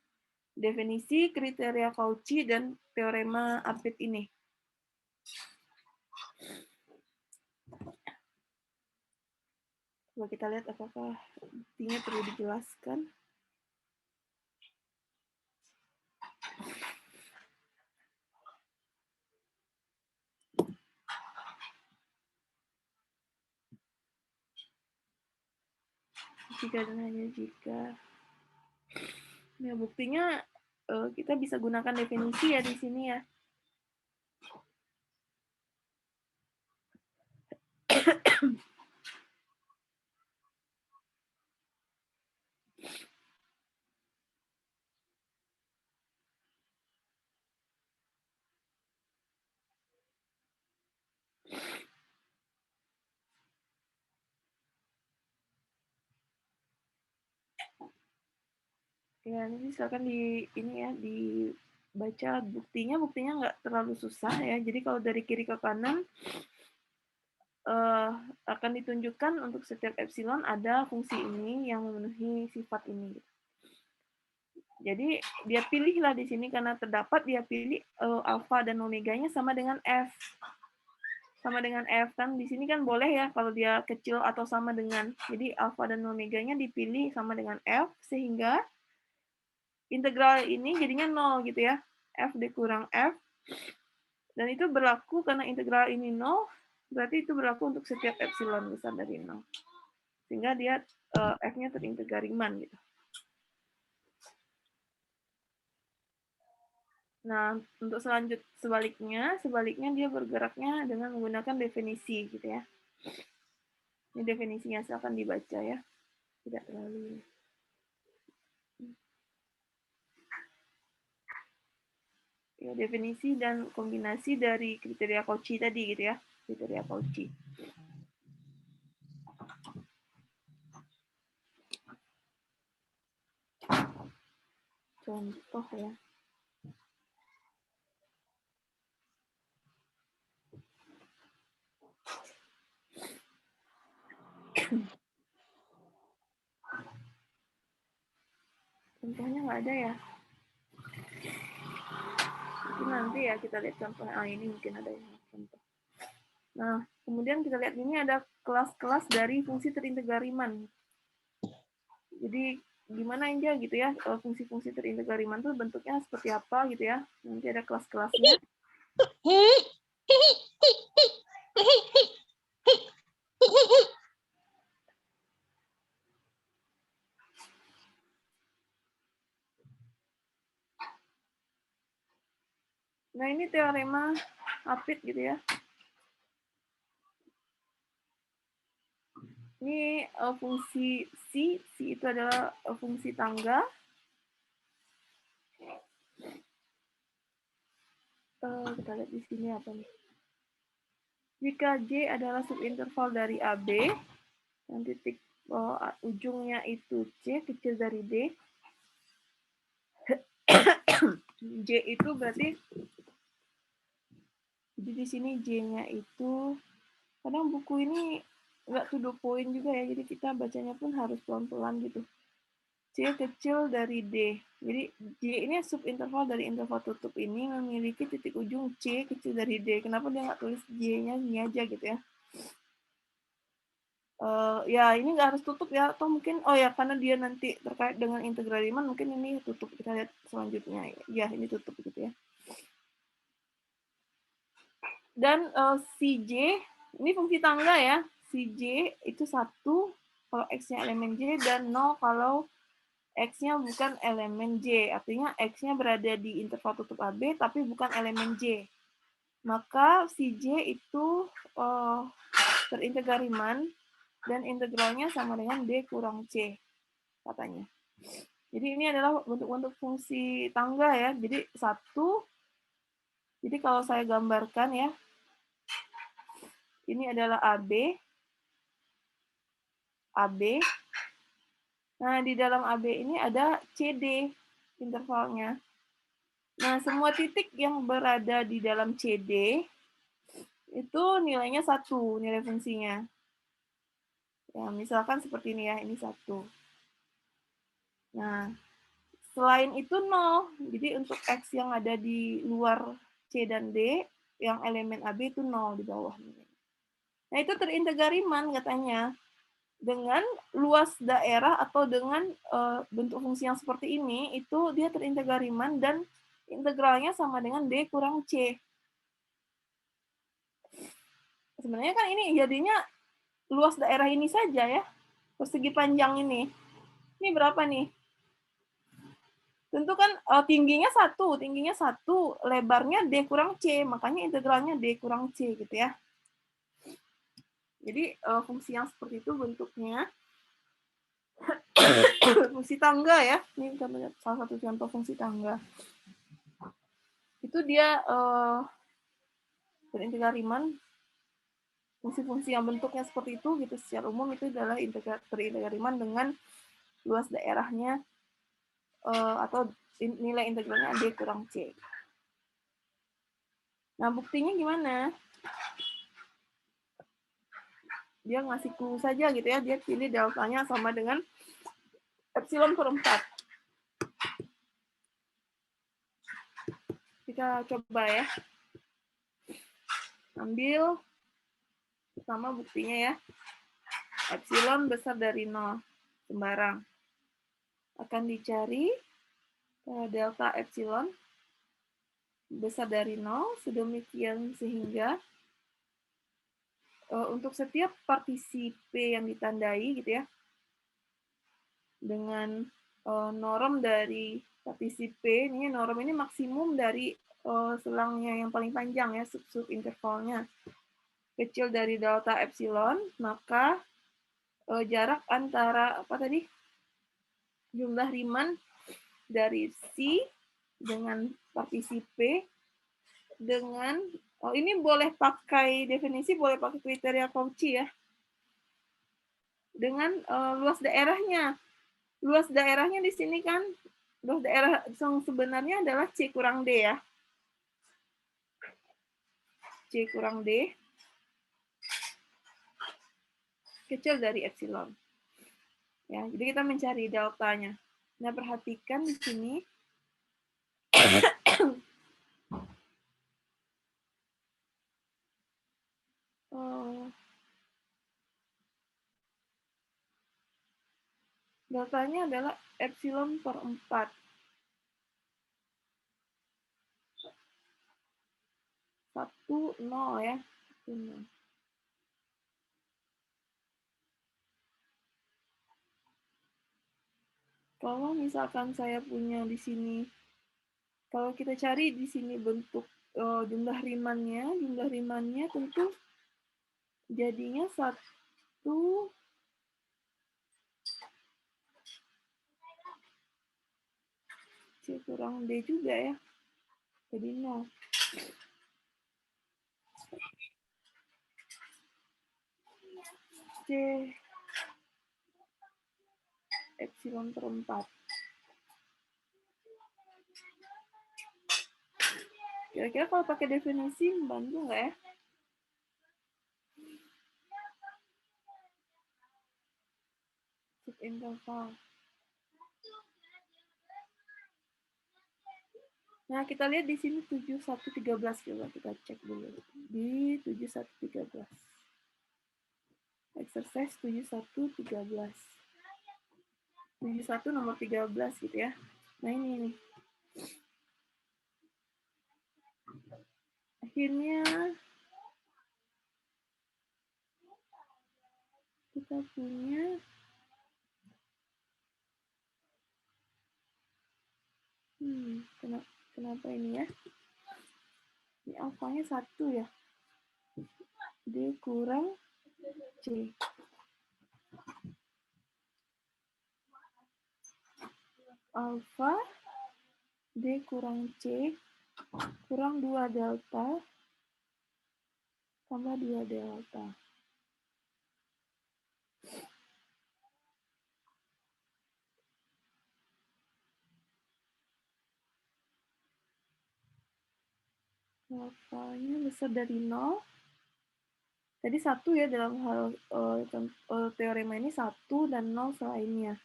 Definisi, kriteria Cauchy, dan teorema Apit ini. Coba kita lihat apakah buktinya perlu dijelaskan. Jika dan hanya jika. Nah, buktinya kita bisa gunakan definisi ya di sini ya. Ya, ini silakan ini ya dibaca buktinya nggak terlalu susah ya. Jadi kalau dari kiri ke kanan akan ditunjukkan untuk setiap epsilon ada fungsi ini yang memenuhi sifat ini. Jadi dia pilihlah di sini karena terdapat, dia pilih alfa dan omeganya sama dengan F. Sama dengan F kan di sini kan boleh ya kalau dia kecil atau sama dengan. Jadi alfa dan omeganya dipilih sama dengan F sehingga integral ini jadinya 0 gitu ya. F dikurang F. Dan itu berlaku karena integral ini 0, berarti itu berlaku untuk setiap epsilon besar dari 0. Sehingga dia F-nya terintegral Riemann gitu. Nah, untuk sebaliknya dia bergeraknya dengan menggunakan definisi gitu ya. Ini definisinya, silakan dibaca ya. Tidak terlalu ya, definisi dan kombinasi dari kriteria Cauchy tadi gitu ya. Kriteria Cauchy. Contoh ya. Contohnya nggak ada ya. Mungkin nanti ya kita lihat contohnya. Ini mungkin ada yang contoh. Nah, kemudian kita lihat ini ada kelas-kelas dari fungsi terintegral Riemann. Jadi gimana aja gitu ya, fungsi-fungsi terintegral Riemann itu bentuknya seperti apa gitu ya. Nanti ada kelas-kelasnya. Nah, ini teorema Apit gitu ya. Ini fungsi C itu adalah fungsi tangga. Kita lihat di sini apa nih. Jika J adalah subinterval dari AB, dan titik ujungnya itu C kecil dari D, J itu berarti, jadi di sini J-nya itu, kadang buku ini nggak to the point juga ya, jadi kita bacanya pun harus pelan-pelan gitu. C kecil dari D. Jadi J ini subinterval dari interval tutup ini memiliki titik ujung C kecil dari D. Kenapa dia nggak tulis J-nya ini aja gitu ya? Ya ini nggak harus tutup ya, atau mungkin oh ya karena dia nanti terkait dengan integral Riemann mungkin ini tutup. Kita lihat selanjutnya ya, ini tutup gitu ya. Dan si J ini fungsi tangga ya, si J itu 1 kalau X-nya elemen J dan 0 kalau X-nya bukan elemen J, artinya X-nya berada di interval tutup AB tapi bukan elemen J. Maka si J itu terintegral Riemann dan integralnya sama dengan D kurang C, katanya. Jadi ini adalah bentuk-bentuk fungsi tangga ya. Jadi 1, jadi kalau saya gambarkan ya, ini adalah AB, AB. Nah, di dalam AB ini ada CD intervalnya. Nah, semua titik yang berada di dalam CD itu nilainya 1, nilai fungsinya. Ya, misalkan seperti ini ya, ini 1. Nah, selain itu 0. Jadi untuk X yang ada di luar C dan D, yang elemen AB itu 0 di bawah. Nah, itu terintegral Riemann katanya. Dengan luas daerah atau dengan bentuk fungsi yang seperti ini, itu dia terintegral Riemann dan integralnya sama dengan D kurang C. Sebenarnya kan ini jadinya luas daerah ini saja ya, persegi panjang ini. Ini berapa nih? Tentu kan tingginya 1, lebarnya D kurang C, makanya integralnya D kurang C gitu ya. Jadi fungsi yang seperti itu bentuknya. Fungsi tangga ya, ini kita lihat salah satu contoh fungsi tangga. Itu dia terintegral Riemann, fungsi-fungsi yang bentuknya seperti itu gitu secara umum itu adalah terintegral Riemann dengan luas daerahnya atau nilai integralnya D kurang C. Nah, buktinya gimana? Dia ngasih clue saja gitu ya, dia pilih deltanya sama dengan epsilon per 4. Kita coba ya. Ambil pertama buktinya ya. Epsilon besar dari 0. Sembarang. Akan dicari delta epsilon besar dari 0 sedemikian sehingga untuk setiap partisi P yang ditandai gitu ya, dengan norm dari partisi P, ini norm ini maksimum dari selangnya yang paling panjang ya, sub intervalnya kecil dari delta epsilon, maka jarak antara apa tadi, jumlah Riemann dari C dengan partisi P dengan ini boleh pakai definisi, boleh pakai kriteria Cauchy ya, dengan luas daerahnya. Luas daerahnya di sini kan, luas daerah yang sebenarnya adalah C kurang D ya. C kurang D kecil dari epsilon. Ya, jadi kita mencari deltanya. Nah, perhatikan di sini. Deltanya adalah epsilon per 4. 1, 0 ya. 1, 0. Kalau misalkan saya punya di sini, kalau kita cari di sini bentuk jumlah Riemannnya tentu jadinya 1 C kurang D juga ya. Jadi 0. C epsilon per 4. Kira-kira kalau pakai definisi membantu nggak ya? Subinterval. Nah, kita lihat di sini 7113, coba kita cek dulu. Di 7113. Exercise 7113. 71 nomor 13 gitu ya. Nah, ini nih. Akhirnya kita punya kenapa ini ya? Ini alfanya 1 ya. D kurang C. Alfa D kurang C kurang 2 delta tambah 2 delta. Alfanya besar dari 0. Tadi 1 ya dalam hal teorema ini 1 dan 0 selainnya.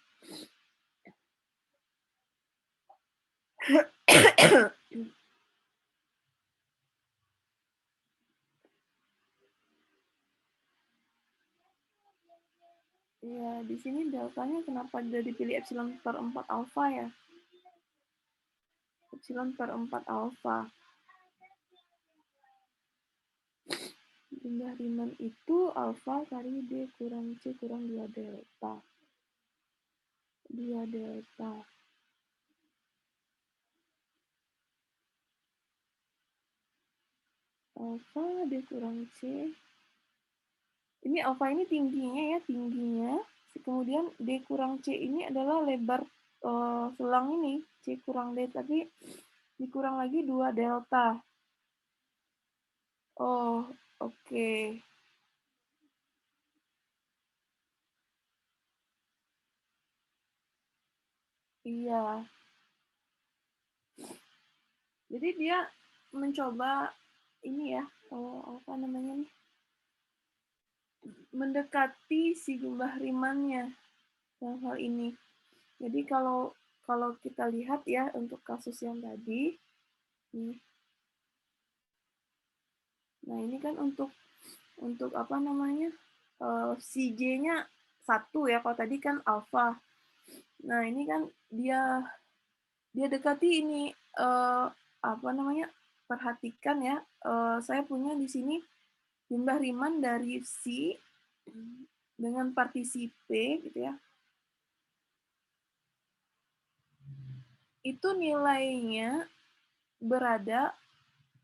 Ya, di sini deltanya kenapa dia dipilih epsilon per 4 alfa ya? Epsilon per 4 alfa. Jumlah Riemann itu alfa kali D kurang C kurang 2 delta. 2 delta. Alfa D kurang C. Ini alfa ini tingginya ya, tingginya. Kemudian D kurang C ini adalah lebar selang ini, C kurang D, tapi dikurang lagi 2 delta. Oh, oke. Iya. Jadi dia mencoba ini ya, apa namanya nih? Mendekati si jumlah Riemann-nya dalam hal ini. Jadi kalau kita lihat ya untuk kasus yang tadi, nih. Nah, ini kan untuk apa namanya? Si J-nya 1 ya, kalau tadi kan alfa. Nah, ini kan dia dekati ini apa namanya? Perhatikan ya, saya punya di sini jumlah Riemann dari C dengan partisi P gitu ya. Itu nilainya berada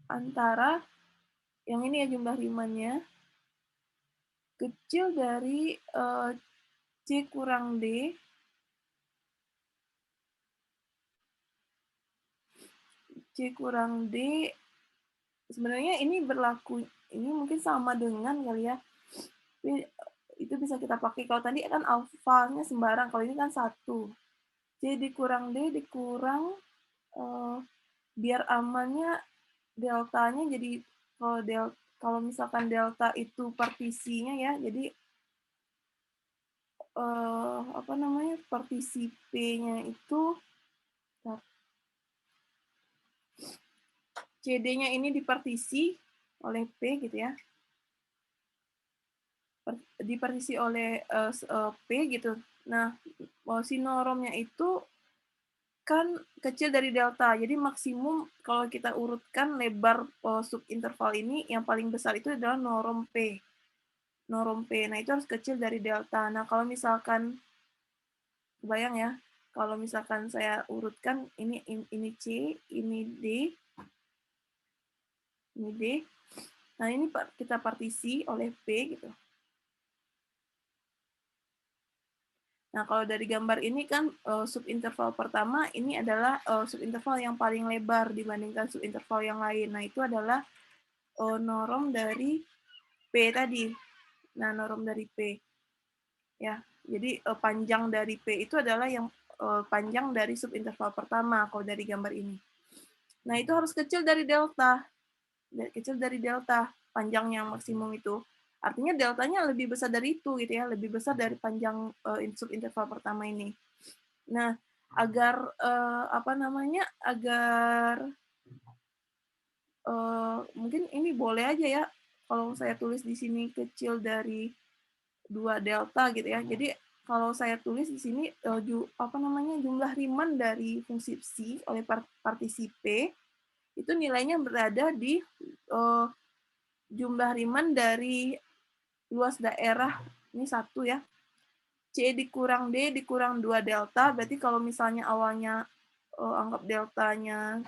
antara yang ini ya jumlah Riemann-nya kecil dari C kurang D sebenarnya ini berlaku, ini mungkin sama dengan kali ya, tapi itu bisa kita pakai. Kalau tadi kan alfanya sembarang, kalau ini kan 1. C dikurang D dikurang biar amannya deltanya jadi kalau misalkan delta itu partisinya ya, jadi apa namanya, partisi P-nya itu CD-nya ini dipartisi oleh P gitu ya. Dipartisi oleh P gitu. Nah, sinoromnya itu kan kecil dari delta. Jadi maksimum kalau kita urutkan lebar subinterval ini yang paling besar itu adalah norom P. Norom P. Nah, itu harus kecil dari delta. Nah, kalau misalkan bayang ya, kalau misalkan saya urutkan ini C, ini D, Ini D. Nah, ini kita partisi oleh P gitu. Nah, kalau dari gambar ini kan subinterval pertama ini adalah subinterval yang paling lebar dibandingkan subinterval yang lain. Nah, itu adalah norm dari P tadi. Nah, norm dari P. Ya, jadi panjang dari P itu adalah yang panjang dari subinterval pertama kalau dari gambar ini. Nah, itu harus kecil dari delta. Kecil dari delta panjang yang maksimum itu. Artinya deltanya lebih besar dari itu gitu ya, lebih besar dari panjang subinterval pertama ini. Nah, agar apa namanya? Agar mungkin ini boleh aja ya kalau saya tulis di sini kecil dari 2 delta gitu ya. Jadi kalau saya tulis di sini apa namanya? Jumlah Riemann dari fungsi psi oleh partisi P itu nilainya berada di jumlah Riemann dari luas daerah ini 1 ya. C dikurang D dikurang 2 delta, berarti kalau misalnya awalnya anggap deltanya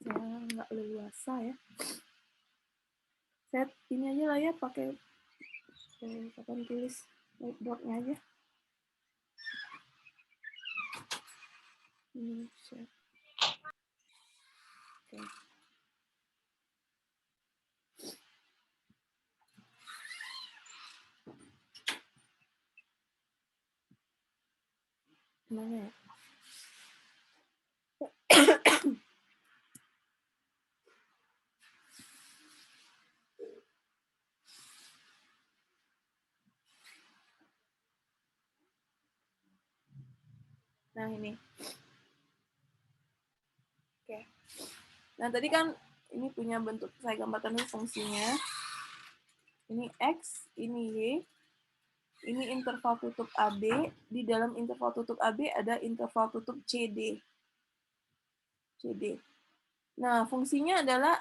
saya nggak leluasa ya. Saya ini aja lah ya pakai papan tulis whiteboardnya aja. Ini Oke. Mana ya? Nah ini. Oke. Nah tadi kan ini punya bentuk, saya gambarkan dulu fungsinya. Ini X, ini Y. Ini interval tutup AB. Di dalam interval tutup AB ada interval tutup CD. CD. Nah, fungsinya adalah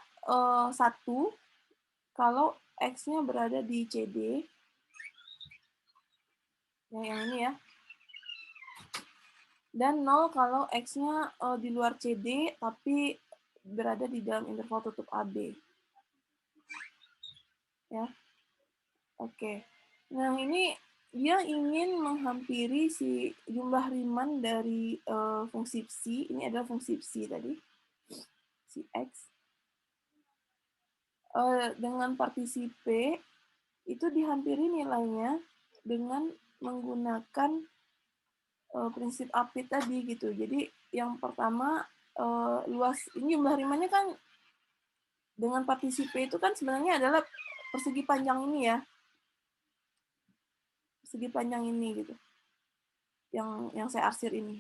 1 kalau X-nya berada di CD. Nah, yang ini ya. Dan 0 kalau X-nya di luar CD, tapi berada di dalam interval tutup AB. Ya. Oke. Nah, ini dia ingin menghampiri si jumlah Riemann dari fungsi psi. Ini adalah fungsi psi tadi. Si X. Dengan partisi P, itu dihampiri nilainya dengan menggunakan prinsip Apit tadi gitu. Jadi yang pertama luas ini jumlah Riemann-nya kan dengan partisi P itu kan sebenarnya adalah persegi panjang ini ya. Persegi panjang ini gitu. Yang saya arsir ini.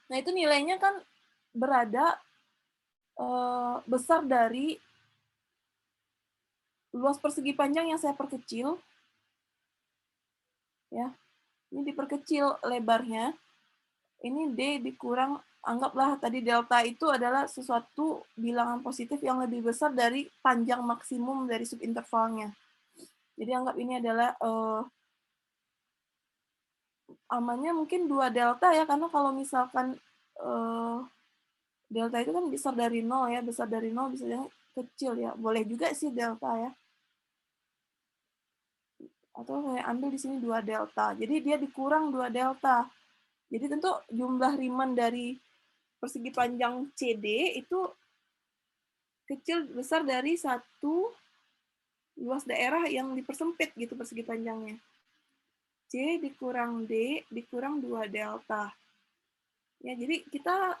Nah, itu nilainya kan berada besar dari luas persegi panjang yang saya perkecil. Ya. Ini diperkecil lebarnya. Ini D dikurang, anggaplah tadi delta itu adalah sesuatu bilangan positif yang lebih besar dari panjang maksimum dari subintervalnya. Jadi anggap ini adalah amannya mungkin 2 delta ya, karena kalau misalkan delta itu kan besar dari 0 ya, besar dari 0 bisa jadi kecil ya. Boleh juga sih delta ya. Atau saya ambil di sini 2 delta. Jadi dia dikurang 2 delta. Jadi tentu jumlah Riemann dari persegi panjang CD itu kecil besar dari 1 luas daerah yang dipersempit gitu persegi panjangnya. C dikurang D dikurang 2 delta. Ya, jadi kita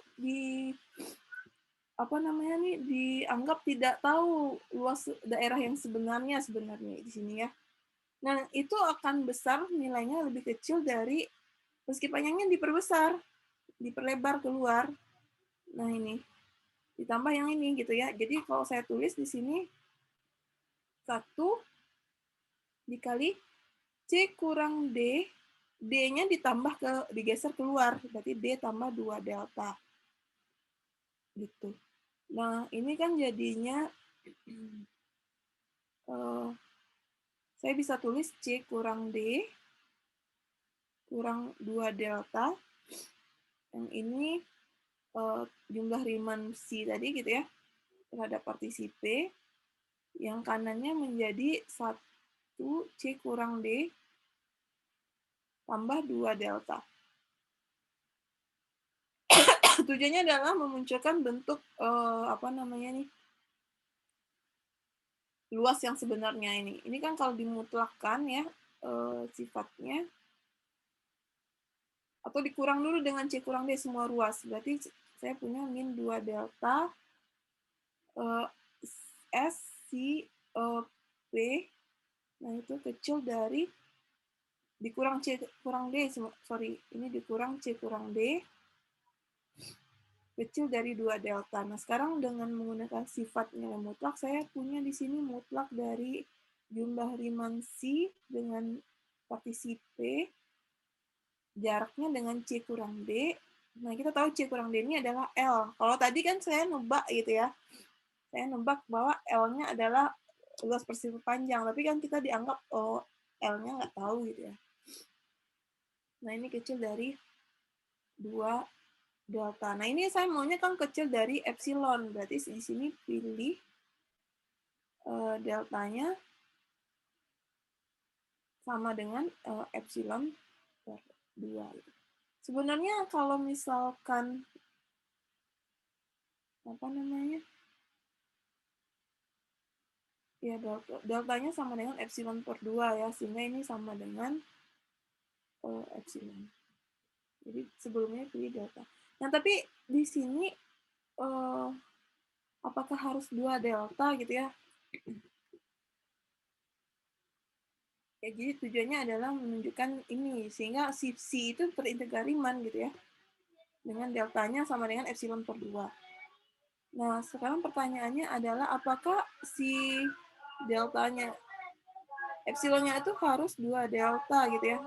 apa namanya nih dianggap tidak tahu luas daerah yang sebenarnya di sini ya. Nah, itu akan besar nilainya lebih kecil dari persegi panjangnya diperbesar, diperlebar keluar. Nah, ini ditambah yang ini gitu ya. Jadi kalau saya tulis di sini 1 dikali C kurang D, D-nya digeser keluar, berarti D tambah 2 delta. Gitu. Nah, ini kan jadinya saya bisa tulis C kurang D kurang 2 delta. Yang ini jumlah Riemann C tadi gitu ya, terhadap partisi P, yang kanannya menjadi 1 C kurang D tambah 2 delta. Tujuannya adalah memunculkan bentuk apa namanya nih, luas yang sebenarnya ini. Ini kan kalau dimutlakkan ya sifatnya, atau dikurang dulu dengan C kurang D semua ruas. Berarti saya punya min 2 delta S si P, nah itu kecil dari dikurang C kurang D, sorry, ini dikurang C kurang D, kecil dari 2 delta. Nah, sekarang dengan menggunakan sifat nilai mutlak, saya punya di sini mutlak dari jumlah Riemann C dengan partisi P, jaraknya dengan C kurang D. Nah, kita tahu C kurang D ini adalah L. Kalau tadi kan saya nebak gitu ya, saya nebak bahwa L-nya adalah luas persifat panjang, tapi kan kita dianggap L-nya nggak tahu gitu ya. Nah, ini kecil dari 2 delta. Nah, ini saya maunya kan kecil dari epsilon. Berarti di sini pilih deltanya sama dengan epsilon per 2. Sebenarnya kalau misalkan apa namanya? Ya, deltanya sama dengan epsilon per 2 ya, sehingga ini sama dengan epsilon. Jadi sebelumnya pilih delta. Nah, tapi di sini apakah harus 2 delta gitu ya? Ya, jadi tujuannya adalah menunjukkan ini, sehingga si C itu terintegral Riemann gitu ya, dengan deltanya sama dengan epsilon per 2. Nah, sekarang pertanyaannya adalah apakah si deltanya, epsilonnya itu harus 2 delta gitu ya?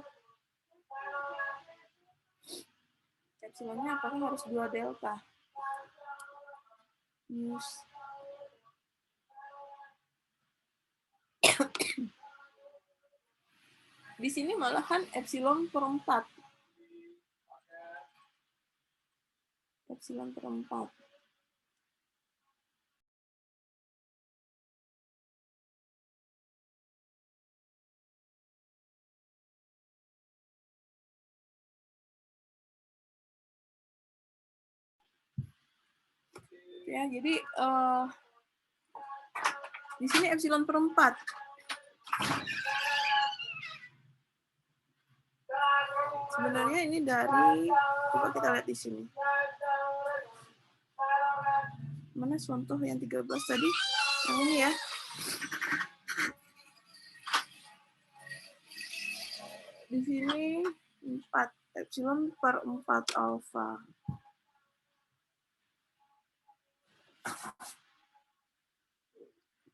Epsilonnya apakah harus 2 delta? Di sini malahan epsilon per 4. Epsilon per 4. Ya, jadi di sini epsilon per 4. Sebenarnya ini dari, coba kita lihat di sini. Mana contoh yang 13 tadi? Yang ini ya. Di sini 4, epsilon per 4 alfa.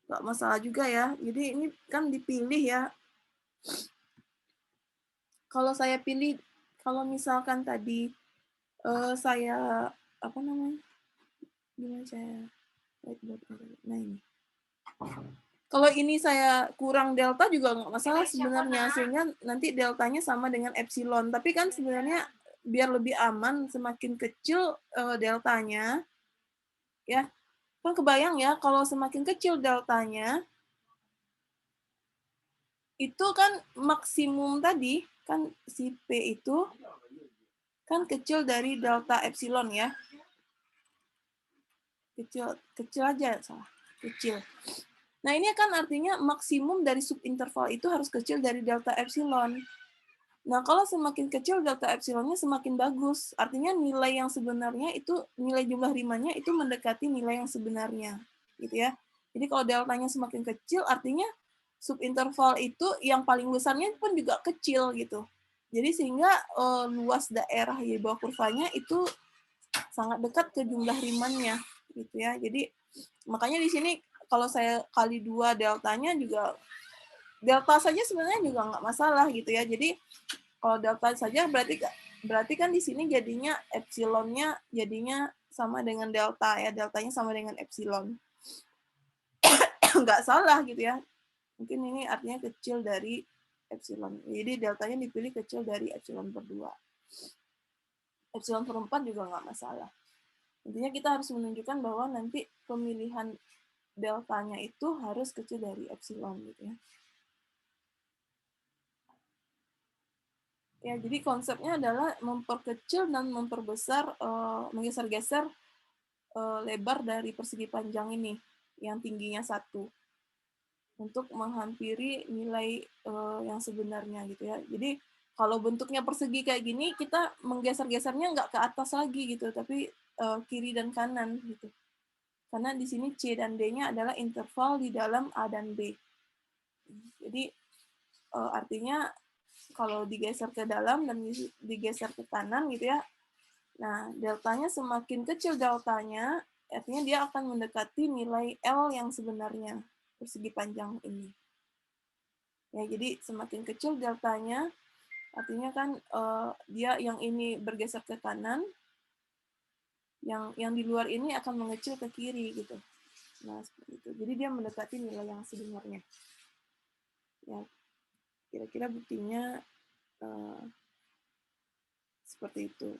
Nggak masalah juga ya. Jadi ini kan dipilih ya. Kalau saya pilih, kalau misalkan tadi saya, apa namanya? Gimana saya? Nah ini. Kalau ini saya kurang delta juga nggak masalah sebenarnya, sehingga nanti deltanya sama dengan epsilon. Tapi kan sebenarnya biar lebih aman, semakin kecil deltanya, ya kan kebayang ya, kalau semakin kecil deltanya, itu kan maksimum tadi, kan si P itu kan kecil dari delta epsilon ya. Kecil aja, salah. Kecil. Nah, ini kan artinya maksimum dari subinterval itu harus kecil dari delta epsilon. Nah, kalau semakin kecil delta epsilonnya semakin bagus. Artinya nilai yang sebenarnya itu, nilai jumlah Riemann-nya itu mendekati nilai yang sebenarnya. Gitu ya. Jadi kalau deltanya semakin kecil, artinya subinterval itu yang paling besarnya pun juga kecil gitu. Jadi sehingga luas daerah di bawah kurvanya itu sangat dekat ke jumlah Riemann-nya gitu ya. Jadi makanya di sini kalau saya kali 2 deltanya juga, delta saja sebenarnya juga nggak masalah gitu ya. Jadi kalau delta saja berarti kan di sini jadinya epsilonnya jadinya sama dengan delta ya, deltanya sama dengan epsilon. Nggak salah gitu ya. Mungkin ini artinya kecil dari epsilon. Jadi deltanya dipilih kecil dari epsilon per 2. Epsilon per 4 juga nggak masalah. Intinya kita harus menunjukkan bahwa nanti pemilihan deltanya itu harus kecil dari epsilon gitu ya. Ya, jadi konsepnya adalah memperkecil dan memperbesar, menggeser-geser lebar dari persegi panjang ini yang tingginya 1 untuk menghampiri nilai yang sebenarnya gitu ya. Jadi kalau bentuknya persegi kayak gini, kita menggeser-gesernya nggak ke atas lagi gitu, tapi kiri dan kanan gitu. Karena di sini C dan D-nya adalah interval di dalam A dan B. Jadi artinya kalau digeser ke dalam dan digeser ke kanan gitu ya, nah deltanya semakin kecil deltanya, artinya dia akan mendekati nilai L yang sebenarnya persegi panjang ini. Ya, jadi semakin kecil deltanya, artinya kan dia yang ini bergeser ke kanan, yang di luar ini akan mengecil ke kiri gitu. Nah, seperti itu. Jadi dia mendekati nilai yang sebenarnya. Ya, kira-kira buktinya seperti itu.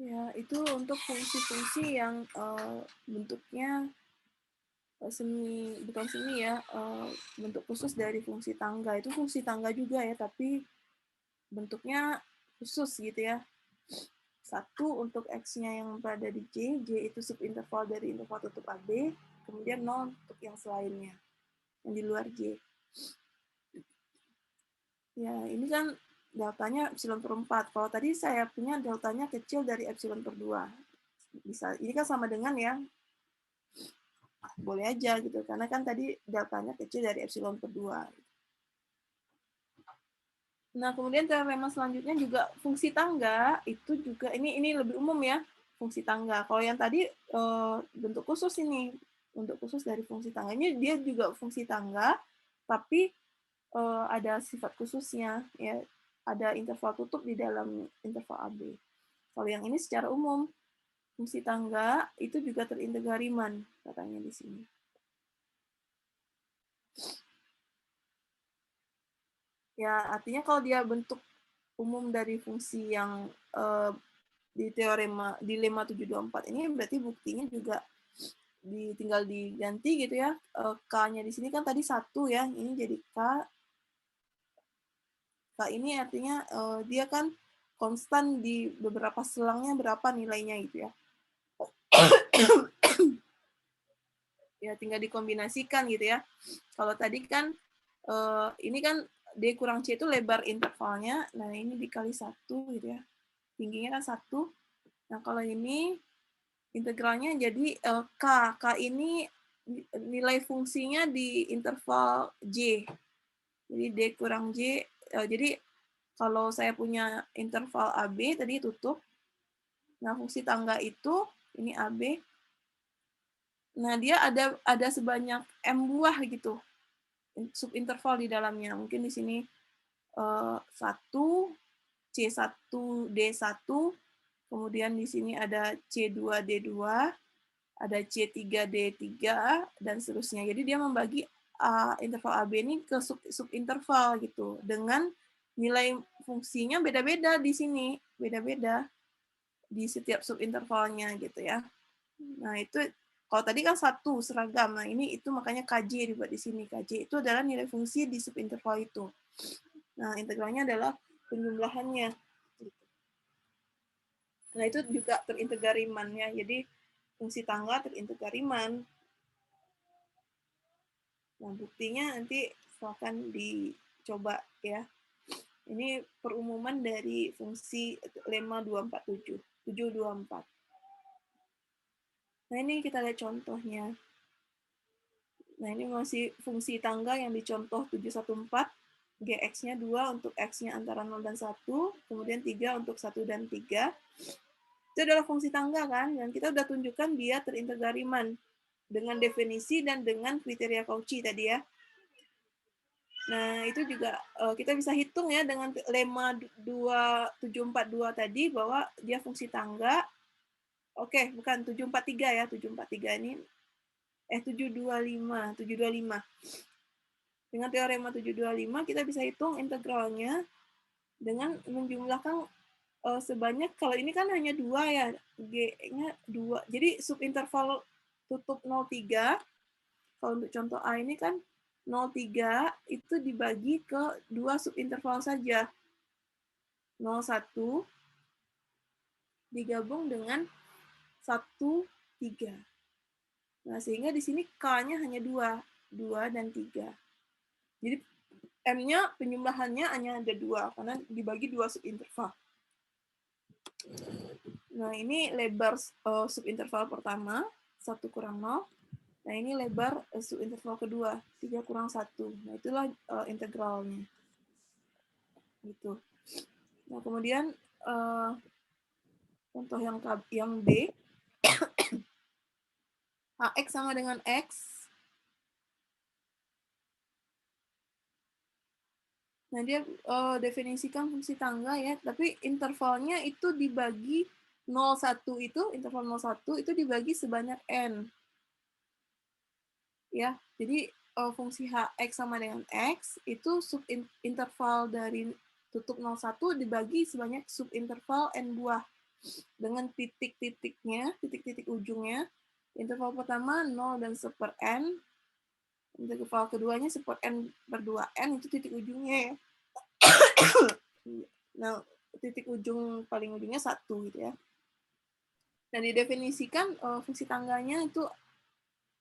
Ya, itu untuk fungsi-fungsi yang bentuknya bukan semi ya, bentuk khusus dari fungsi tangga. Itu fungsi tangga juga ya, tapi bentuknya khusus gitu ya. 1 untuk X-nya yang berada di J, J itu subinterval dari interval tutup AB, kemudian 0 untuk yang selainnya, yang di luar J. Ya, ini kan deltanya epsilon per 4. Kalau tadi saya punya deltanya kecil dari epsilon per 2. Bisa, ini kan sama dengan ya, boleh aja gitu, karena kan tadi deltanya kecil dari epsilon per 2. Nah, kemudian teorema selanjutnya juga fungsi tangga, itu juga ini lebih umum ya, fungsi tangga. Kalau yang tadi bentuk khusus ini, bentuk khusus dari fungsi tangga. Ini dia juga fungsi tangga, tapi ada sifat khususnya, ya. Ada interval tutup di dalam interval AB. Kalau yang ini secara umum, fungsi tangga itu juga terintegra Riemann, katanya di sini. Ya, artinya kalau dia bentuk umum dari fungsi yang di teorema di lemma 724 ini berarti buktinya juga tinggal diganti gitu ya. K-nya di sini kan tadi 1 ya, ini jadi K. K ini artinya dia kan konstan di beberapa selangnya berapa nilainya gitu ya. Ya tinggal dikombinasikan gitu ya. Kalau tadi kan ini kan D kurang C itu lebar intervalnya, nah ini dikali 1 gitu ya. Tingginya kan 1. Nah kalau ini integralnya jadi K. K ini nilai fungsinya di interval J. Jadi D kurang J. Jadi kalau saya punya interval AB tadi tutup, nah fungsi tangga itu ini AB. Nah dia ada sebanyak M buah gitu subinterval di dalamnya. Mungkin di sini 1, C1, D1, kemudian di sini ada C2, D2, ada C3, D3, dan seterusnya. Jadi dia membagi interval AB ini ke subinterval gitu, dengan nilai fungsinya beda-beda di sini, beda-beda di setiap subintervalnya gitu ya. Nah itu kalau tadi kan 1 seragam, nah ini itu makanya KJ dibuat di sini. KJ itu adalah nilai fungsi di subinterval itu. Nah integralnya adalah penjumlahannya. Nah itu juga terintegra Riemann ya. Jadi fungsi tangga terintegra Riemann. Nah, buktinya nanti silahkan dicoba ya. Ini perumuman dari fungsi lemma 247, 724. Nah, ini kita lihat contohnya. Nah, ini masih fungsi tangga yang dicontoh 714. Gx-nya 2 untuk x-nya antara 0 dan 1, kemudian 3 untuk 1 dan 3. Itu adalah fungsi tangga kan, dan kita udah tunjukkan dia terintegra Riemann dengan definisi dan dengan kriteria Cauchy tadi ya. Nah, itu juga kita bisa hitung ya dengan lemma 2742 tadi bahwa dia fungsi tangga. Oke, bukan 743 ya, 743 ini 725. Dengan teorema 725 kita bisa hitung integralnya dengan menjumlahkan sebanyak, kalau ini kan hanya 2 ya, G-nya 2. Jadi subinterval tutup 0,3. Kalau untuk contoh A ini kan 0,3 itu dibagi ke 2 subinterval saja. 0,1 digabung dengan 1,3. Nah, sehingga di sini K-nya hanya 2 dan 3. Jadi M-nya penjumlahannya hanya ada 2 karena dibagi 2 subinterval. Nah, ini lebar subinterval pertama, 1 kurang 0. Nah, ini lebar subinterval kedua, 3 kurang 1. Nah, itulah integralnya. Gitu. Nah, kemudian contoh yang B, Hx sama dengan X. Nah, dia definisikan fungsi tangga ya, tapi intervalnya itu dibagi 0,1 itu, interval 0,1 itu dibagi sebanyak N. Ya, jadi fungsi Hx sama dengan X itu subinterval dari tutup 0,1 dibagi sebanyak subinterval N buah. Dengan titik-titiknya, titik-titik ujungnya. Interval pertama 0 dan 1/n. Interval keduanya 1/n/2n itu titik ujungnya ya. Nah, titik ujung paling ujungnya 1 gitu ya. Dan didefinisikan fungsi tangganya itu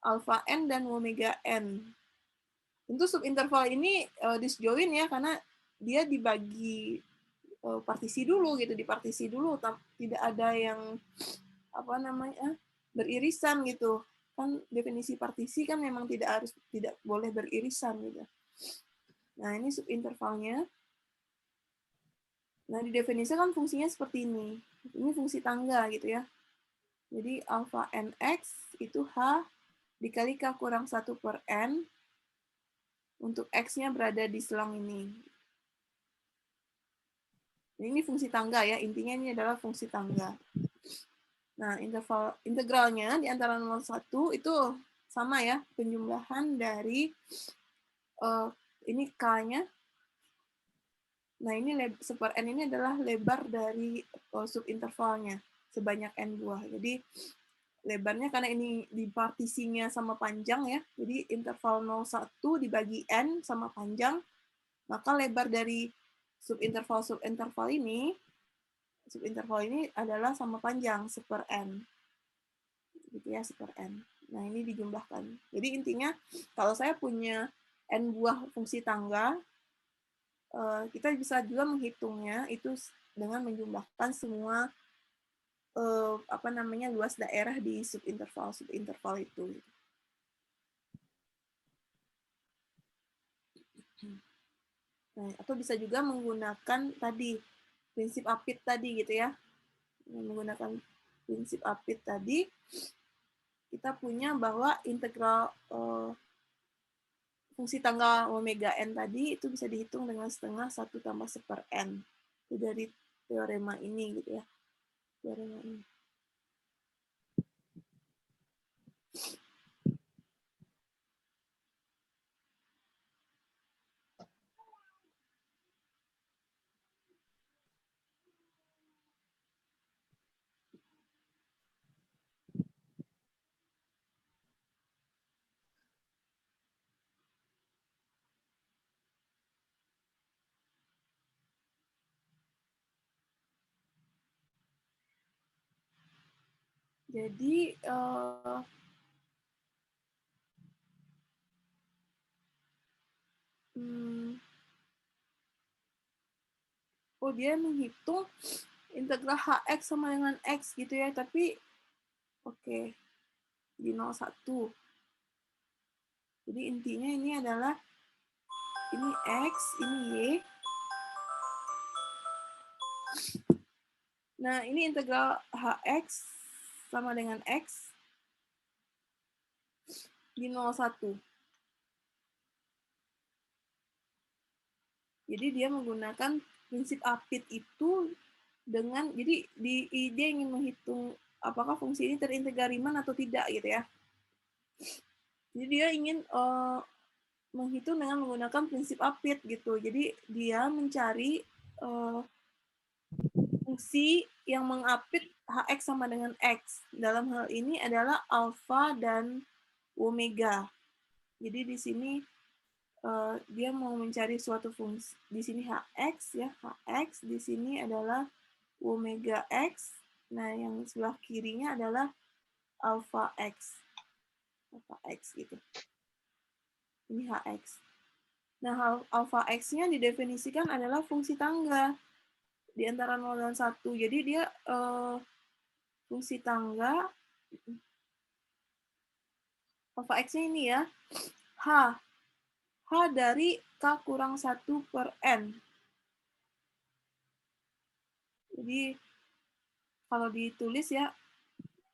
alpha n dan omega n. Tentu subinterval ini disjoin ya karena dia dibagi partisi dulu gitu, dipartisi dulu, tidak ada yang apa namanya beririsan gitu. Kan definisi partisi kan memang tidak boleh beririsan gitu. Nah, ini subintervalnya. Nah, didefinisikan fungsinya seperti ini. Ini fungsi tangga gitu ya. Jadi alpha nx itu H dikali K kurang 1/n untuk X-nya berada di selang ini. Ini fungsi tangga ya, intinya ini adalah fungsi tangga. Nah, integralnya di antara 0,1 itu sama ya, penjumlahan dari ini K-nya. Nah, ini 1/n ini adalah lebar dari subintervalnya, sebanyak n buah. Jadi, lebarnya karena ini dipartisinya sama panjang ya, jadi interval 0,1 dibagi n sama panjang, maka lebar dari subinterval ini adalah sama panjang 1/n. Gitu ya, 1/n. Nah, ini dijumlahkan. Jadi intinya kalau saya punya n buah fungsi tangga, kita bisa juga menghitungnya itu dengan menjumlahkan semua luas daerah di subinterval itu. Nah, atau bisa juga menggunakan tadi prinsip Apit tadi gitu ya. Menggunakan prinsip Apit tadi, kita punya bahwa integral fungsi tangga omega n tadi itu bisa dihitung dengan setengah 1 tambah 1/n. Itu dari teorema ini gitu ya. Teorema ini. Jadi dia menghitung integral Hx sama dengan X gitu ya, tapi oke, di 0,1. Jadi intinya ini adalah ini X, ini Y. Nah, ini integral Hx sama dengan X di 0,1. Jadi dia menggunakan prinsip apit itu dengan, jadi dia ingin menghitung apakah fungsi ini terintegra Riemann atau tidak gitu ya. Jadi dia ingin menghitung dengan menggunakan prinsip apit gitu. Jadi dia mencari fungsi yang mengapit Hx sama dengan X. Dalam hal ini adalah alfa dan omega. Jadi di sini dia mau mencari suatu fungsi. Di sini Hx ya, Hx di sini adalah omega X. Nah, yang sebelah kirinya adalah alpha X. Alpha X gitu. Ini Hx. Nah, alpha X-nya didefinisikan adalah fungsi tangga di antara 0 dan 1. Jadi dia fungsi tangga alpha X-nya ini ya, H. H dari K kurang 1 per N. Jadi kalau ditulis ya,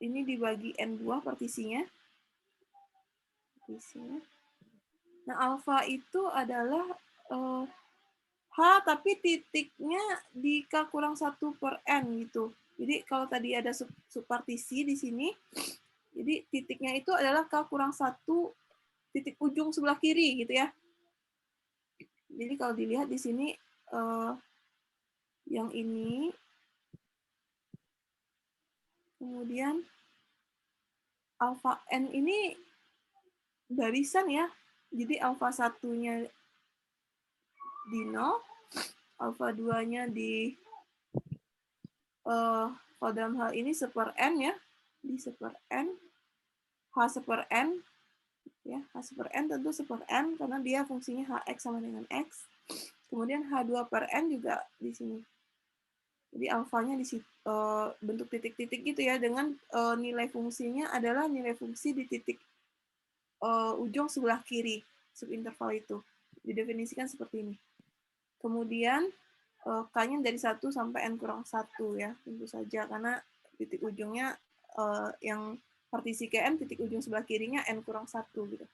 ini dibagi N2 partisinya. Nah, alfa itu adalah H tapi titiknya di K kurang 1 per N gitu. Jadi kalau tadi ada subpartisi di sini, jadi titiknya itu adalah K kurang 1 titik ujung sebelah kiri gitu ya. Jadi kalau dilihat di sini yang ini, kemudian alfa N ini barisan ya. Jadi alfa satunya di 0, alfa 2-nya di kalau dalam hal ini seper N ya, di seper N, H seper N, ya, H seper N tentu seper N karena dia fungsinya Hx sama dengan X. Kemudian H2 per N juga di sini. Jadi alfanya di bentuk titik-titik gitu ya, dengan nilai fungsinya adalah nilai fungsi di titik ujung sebelah kiri subinterval itu. Didefinisikan seperti ini. Kemudian K-nya dari 1 sampai N kurang 1 ya, tentu saja karena titik ujungnya yang partisi KN, titik ujung sebelah kirinya N kurang 1 gitu.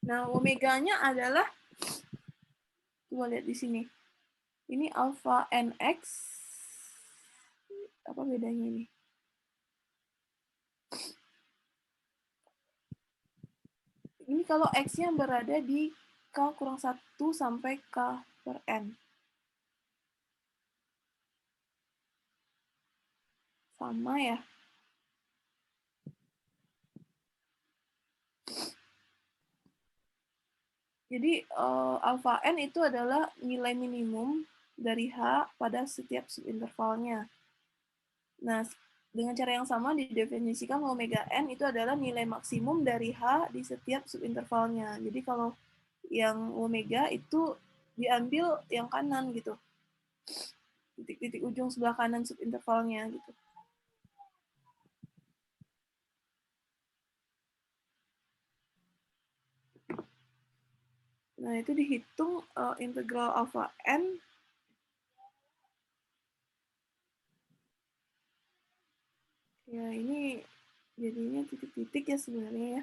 Nah, omeganya adalah, coba lihat di sini. Ini alpha NX, apa bedanya ini? Ini kalau X-nya berada di K kurang 1 sampai K per N. Sama ya. Jadi alpha N itu adalah nilai minimum dari H pada setiap subintervalnya. Nah, dengan cara yang sama didefinisikan omega N itu adalah nilai maksimum dari H di setiap subintervalnya. Jadi kalau yang omega itu diambil yang kanan gitu. Titik-titik ujung sebelah kanan subintervalnya gitu. Nah, itu dihitung integral alpha N ya, ini jadinya titik-titik ya sebenarnya ya.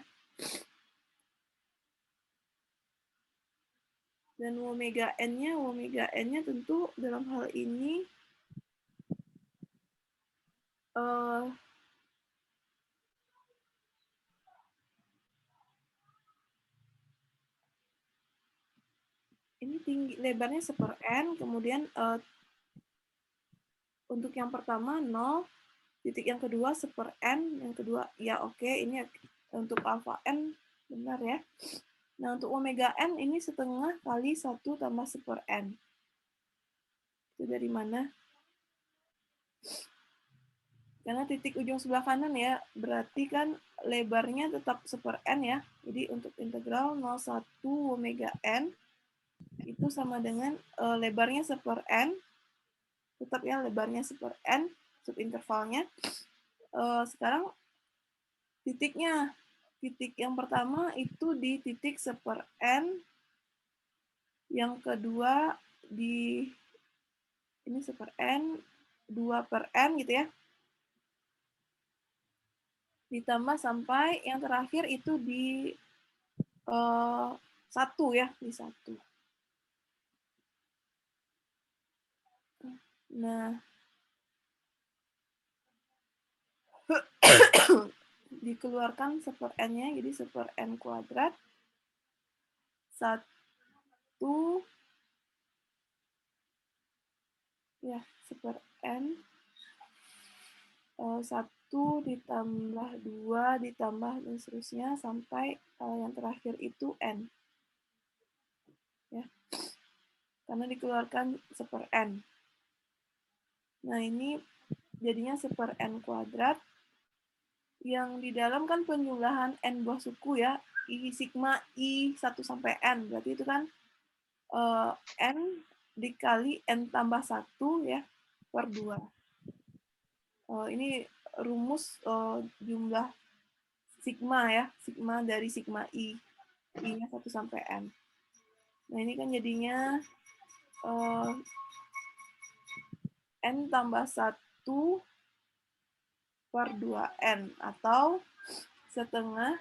Dan omega N-nya tentu dalam hal ini ini tinggi, lebarnya seper N, kemudian untuk yang pertama 0, titik yang kedua seper N, yang kedua ya oke, ini untuk alpha N benar ya. Nah, untuk omega N ini setengah kali 1 tambah seper N. Itu dari mana? Karena titik ujung sebelah kanan ya, berarti kan lebarnya tetap seper N ya. Jadi untuk integral 0,1 omega N itu sama dengan lebarnya seper N, tetap ya lebarnya seper N, subintervalnya. Sekarang titiknya, titik yang pertama itu di titik seper N, yang kedua di ini 1/n, 2/n gitu ya. Ditambah sampai yang terakhir itu di 1 ya, di 1. Nah, dikeluarkan 1/n-nya, jadi 1/n kuadrat 1 ya 1/n 1 ditambah 2 ditambah dan seterusnya sampai yang terakhir itu n ya, karena dikeluarkan 1/n. Nah, ini jadinya 1/n kuadrat yang di dalam kan penjumlahan n buah suku ya, I sigma I 1 sampai n, berarti itu kan n dikali n tambah 1 ya, per 2. Ini rumus jumlah sigma ya, sigma dari sigma I. I-nya 1 sampai n. Nah, ini kan jadinya n tambah 1 per 2n, atau setengah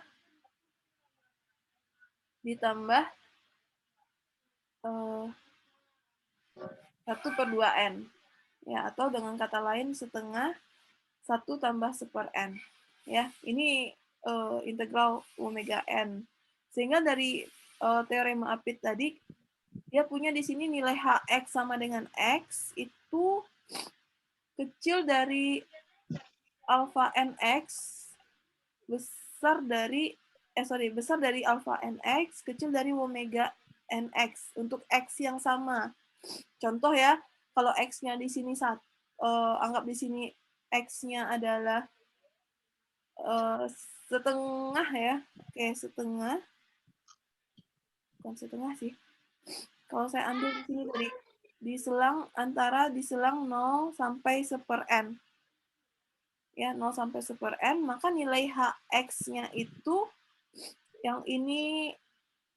ditambah 1 per 2n. Ya, atau dengan kata lain setengah 1 tambah 1/n. Ya, ini integral omega n. Sehingga dari teorema Apit tadi, dia punya di sini nilai hx sama dengan x itu kecil dari alpha nx besar dari alpha nx kecil dari omega nx untuk x yang sama. Contoh ya, kalau x-nya di sini anggap di sini x-nya adalah setengah ya. Oke, setengah. Bukan setengah sih. Kalau saya ambil di sini tadi di selang 0 sampai 1/n. Ya, 0 sampai 1/n, maka nilai hx-nya itu yang ini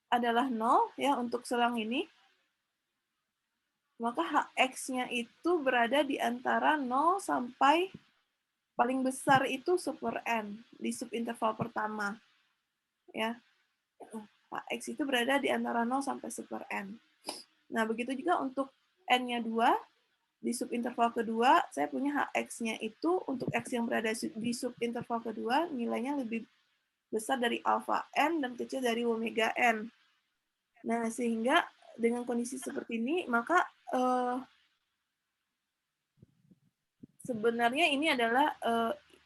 adalah 0 ya untuk selang ini. Maka hx-nya itu berada di antara 0 sampai paling besar itu 1/n di subinterval pertama. Ya. Hx itu berada di antara 0 sampai 1/n. Nah, begitu juga untuk n-nya 2 di subinterval kedua, saya punya hx-nya itu untuk x yang berada di subinterval kedua nilainya lebih besar dari alpha n dan kecil dari omega n. Nah, sehingga dengan kondisi seperti ini, maka sebenarnya ini adalah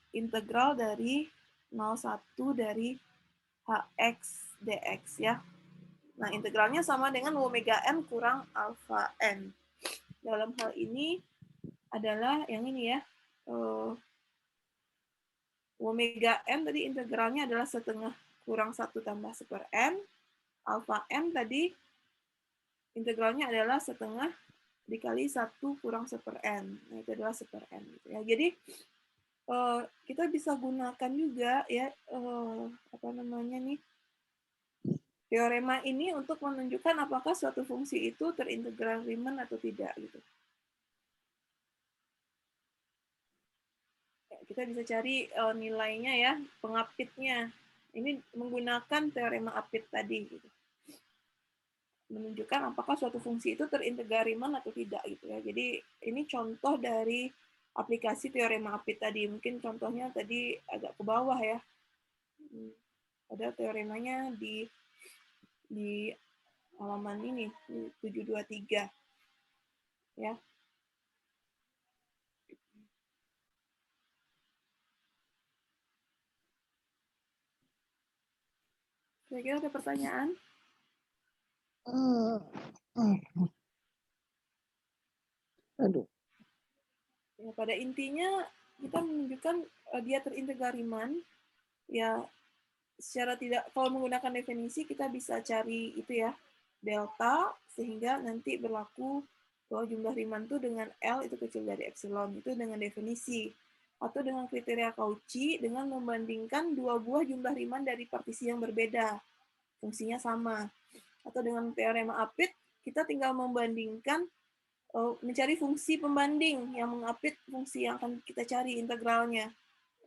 integral dari 0,1 dari hx dx ya. Nah, integralnya sama dengan omega n kurang alpha n. Dalam hal ini adalah yang ini ya. Omega n tadi integralnya adalah setengah kurang 1 tambah 1/n. Alpha n tadi integralnya adalah setengah dikali 1 kurang 1/n. Nah, itu adalah 1/n. Gitu ya. Jadi, kita bisa gunakan juga ya, apa namanya nih, teorema ini untuk menunjukkan apakah suatu fungsi itu terintegral Riemann atau tidak. Gitu. Kita bisa cari nilainya ya, pengapitnya. Ini menggunakan teorema Apit tadi. Gitu. Menunjukkan apakah suatu fungsi itu terintegral Riemann atau tidak gitu ya. Jadi ini contoh dari aplikasi teorema Apit tadi. Mungkin contohnya tadi agak ke bawah ya. Ada teoremanya di halaman ini 723 ya. Kira-kira ada pertanyaan? Aduh. Ya, pada intinya kita menunjukkan dia terintegral Riemann. Ya, secara tidak, kalau menggunakan definisi kita bisa cari itu ya, delta, sehingga nanti berlaku bahwa jumlah Riemann itu dengan L itu kecil dari epsilon, itu dengan definisi. Atau dengan kriteria Cauchy dengan membandingkan dua buah jumlah Riemann dari partisi yang berbeda, fungsinya sama. Atau dengan teorema Apit, kita tinggal membandingkan mencari fungsi pembanding yang mengapit fungsi yang akan kita cari integralnya,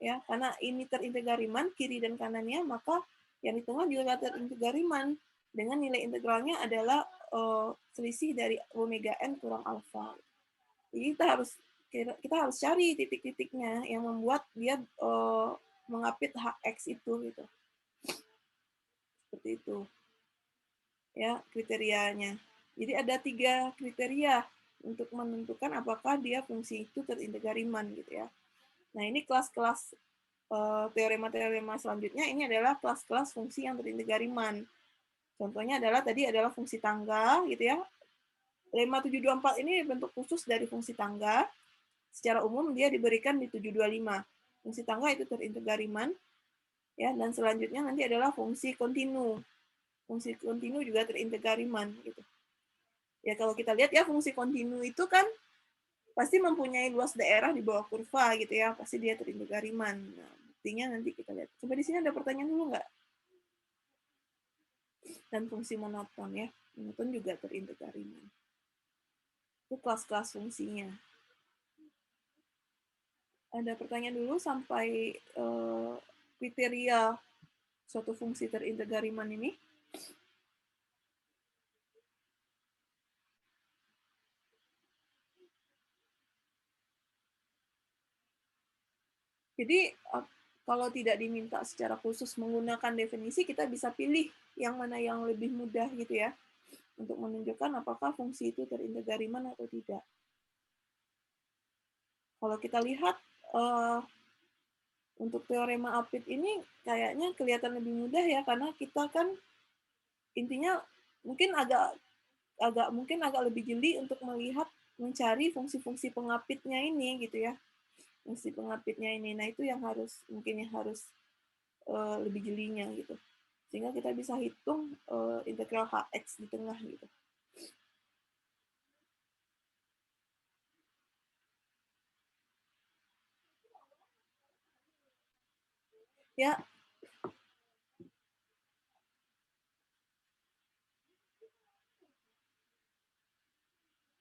ya. Karena ini terintegral Riemann kiri dan kanannya, maka yang di tengah juga terintegral Riemann dengan nilai integralnya adalah selisih dari omega n kurang alfa. Jadi kita harus cari titik-titiknya yang membuat dia mengapit hx itu gitu. Seperti itu. Ya, kriterianya. Jadi ada 3 kriteria untuk menentukan apakah dia fungsi itu terintegral Riemann gitu ya. Nah, ini kelas-kelas teorema-teorema selanjutnya ini adalah kelas-kelas fungsi yang terintegral Riemann. Contohnya tadi adalah fungsi tangga gitu ya. Lemma 724 ini bentuk khusus dari fungsi tangga. Secara umum dia diberikan di 725. Fungsi tangga itu terintegral Riemann. Ya, dan selanjutnya nanti adalah fungsi kontinu. Fungsi kontinu juga terintegral Riemann gitu. Ya kalau kita lihat ya fungsi kontinu itu kan pasti mempunyai luas daerah di bawah kurva gitu ya, pasti dia terintegral Riemann. Nah, buktinya nanti kita lihat. Coba di sini ada pertanyaan dulu nggak? Dan fungsi monoton ya, monoton juga terintegral Riemann. Itu kelas-kelas fungsinya. Ada pertanyaan dulu sampai kriteria suatu fungsi terintegral Riemann ini. Jadi kalau tidak diminta secara khusus menggunakan definisi, kita bisa pilih yang mana yang lebih mudah gitu ya, untuk menunjukkan apakah fungsi itu terintegral Riemann atau tidak. Kalau kita lihat untuk teorema Apit ini kayaknya kelihatan lebih mudah ya, karena kita kan intinya mungkin agak lebih jeli untuk mencari fungsi-fungsi pengapitnya ini gitu ya. Fungsi pengapitnya ini. Nah, itu yang harus lebih jelinya gitu. Sehingga kita bisa hitung integral hx di tengah gitu. Ya.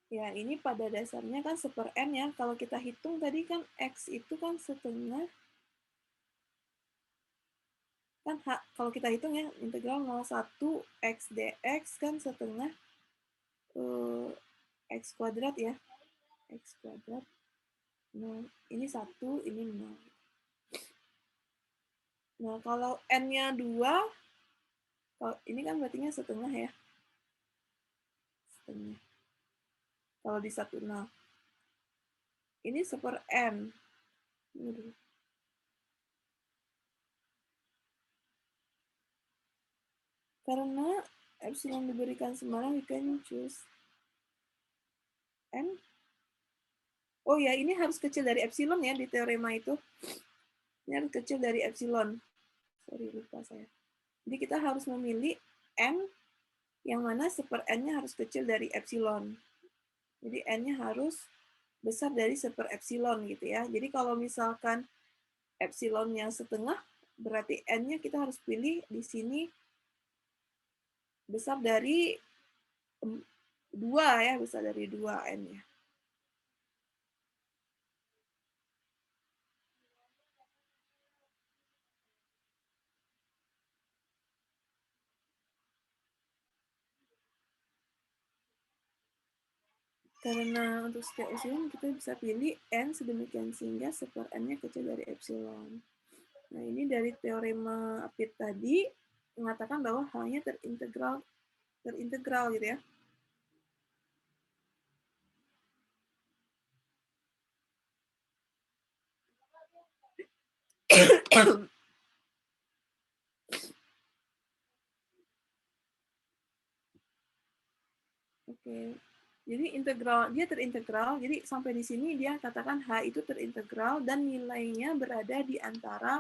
Ya, ini pada dasarnya kan 1/n ya. Kalau kita hitung tadi kan x itu kan setengah kan kalau kita hitung ya integral 01 x dx kan setengah x kuadrat ya, x kuadrat 0. Ini 1, ini 0. Nah, kalau n-nya 2, ini kan berarti setengah ya. Setengah. Kalau di 1, 0. Ini 1/n. Karena epsilon diberikan sembarang, we can choose n. Oh ya, ini harus kecil dari epsilon ya di teorema itu. Ini harus kecil dari epsilon. Sorry, lupa saya. Jadi kita harus memilih n yang mana 1/n-nya harus kecil dari epsilon. Jadi n-nya harus besar dari 1 epsilon gitu ya. Jadi kalau misalkan epsilonnya setengah, berarti n-nya kita harus pilih di sini besar dari 2 ya, besar dari 2 n-nya. Karena untuk setiap epsilon kita bisa pilih n sedemikian sehingga 1/n-nya kecil dari epsilon. Nah, ini dari teorema Apit tadi mengatakan bahwa hanya terintegral gitu ya. Oke. Jadi dia terintegral. Jadi sampai di sini dia katakan H itu terintegral dan nilainya berada di antara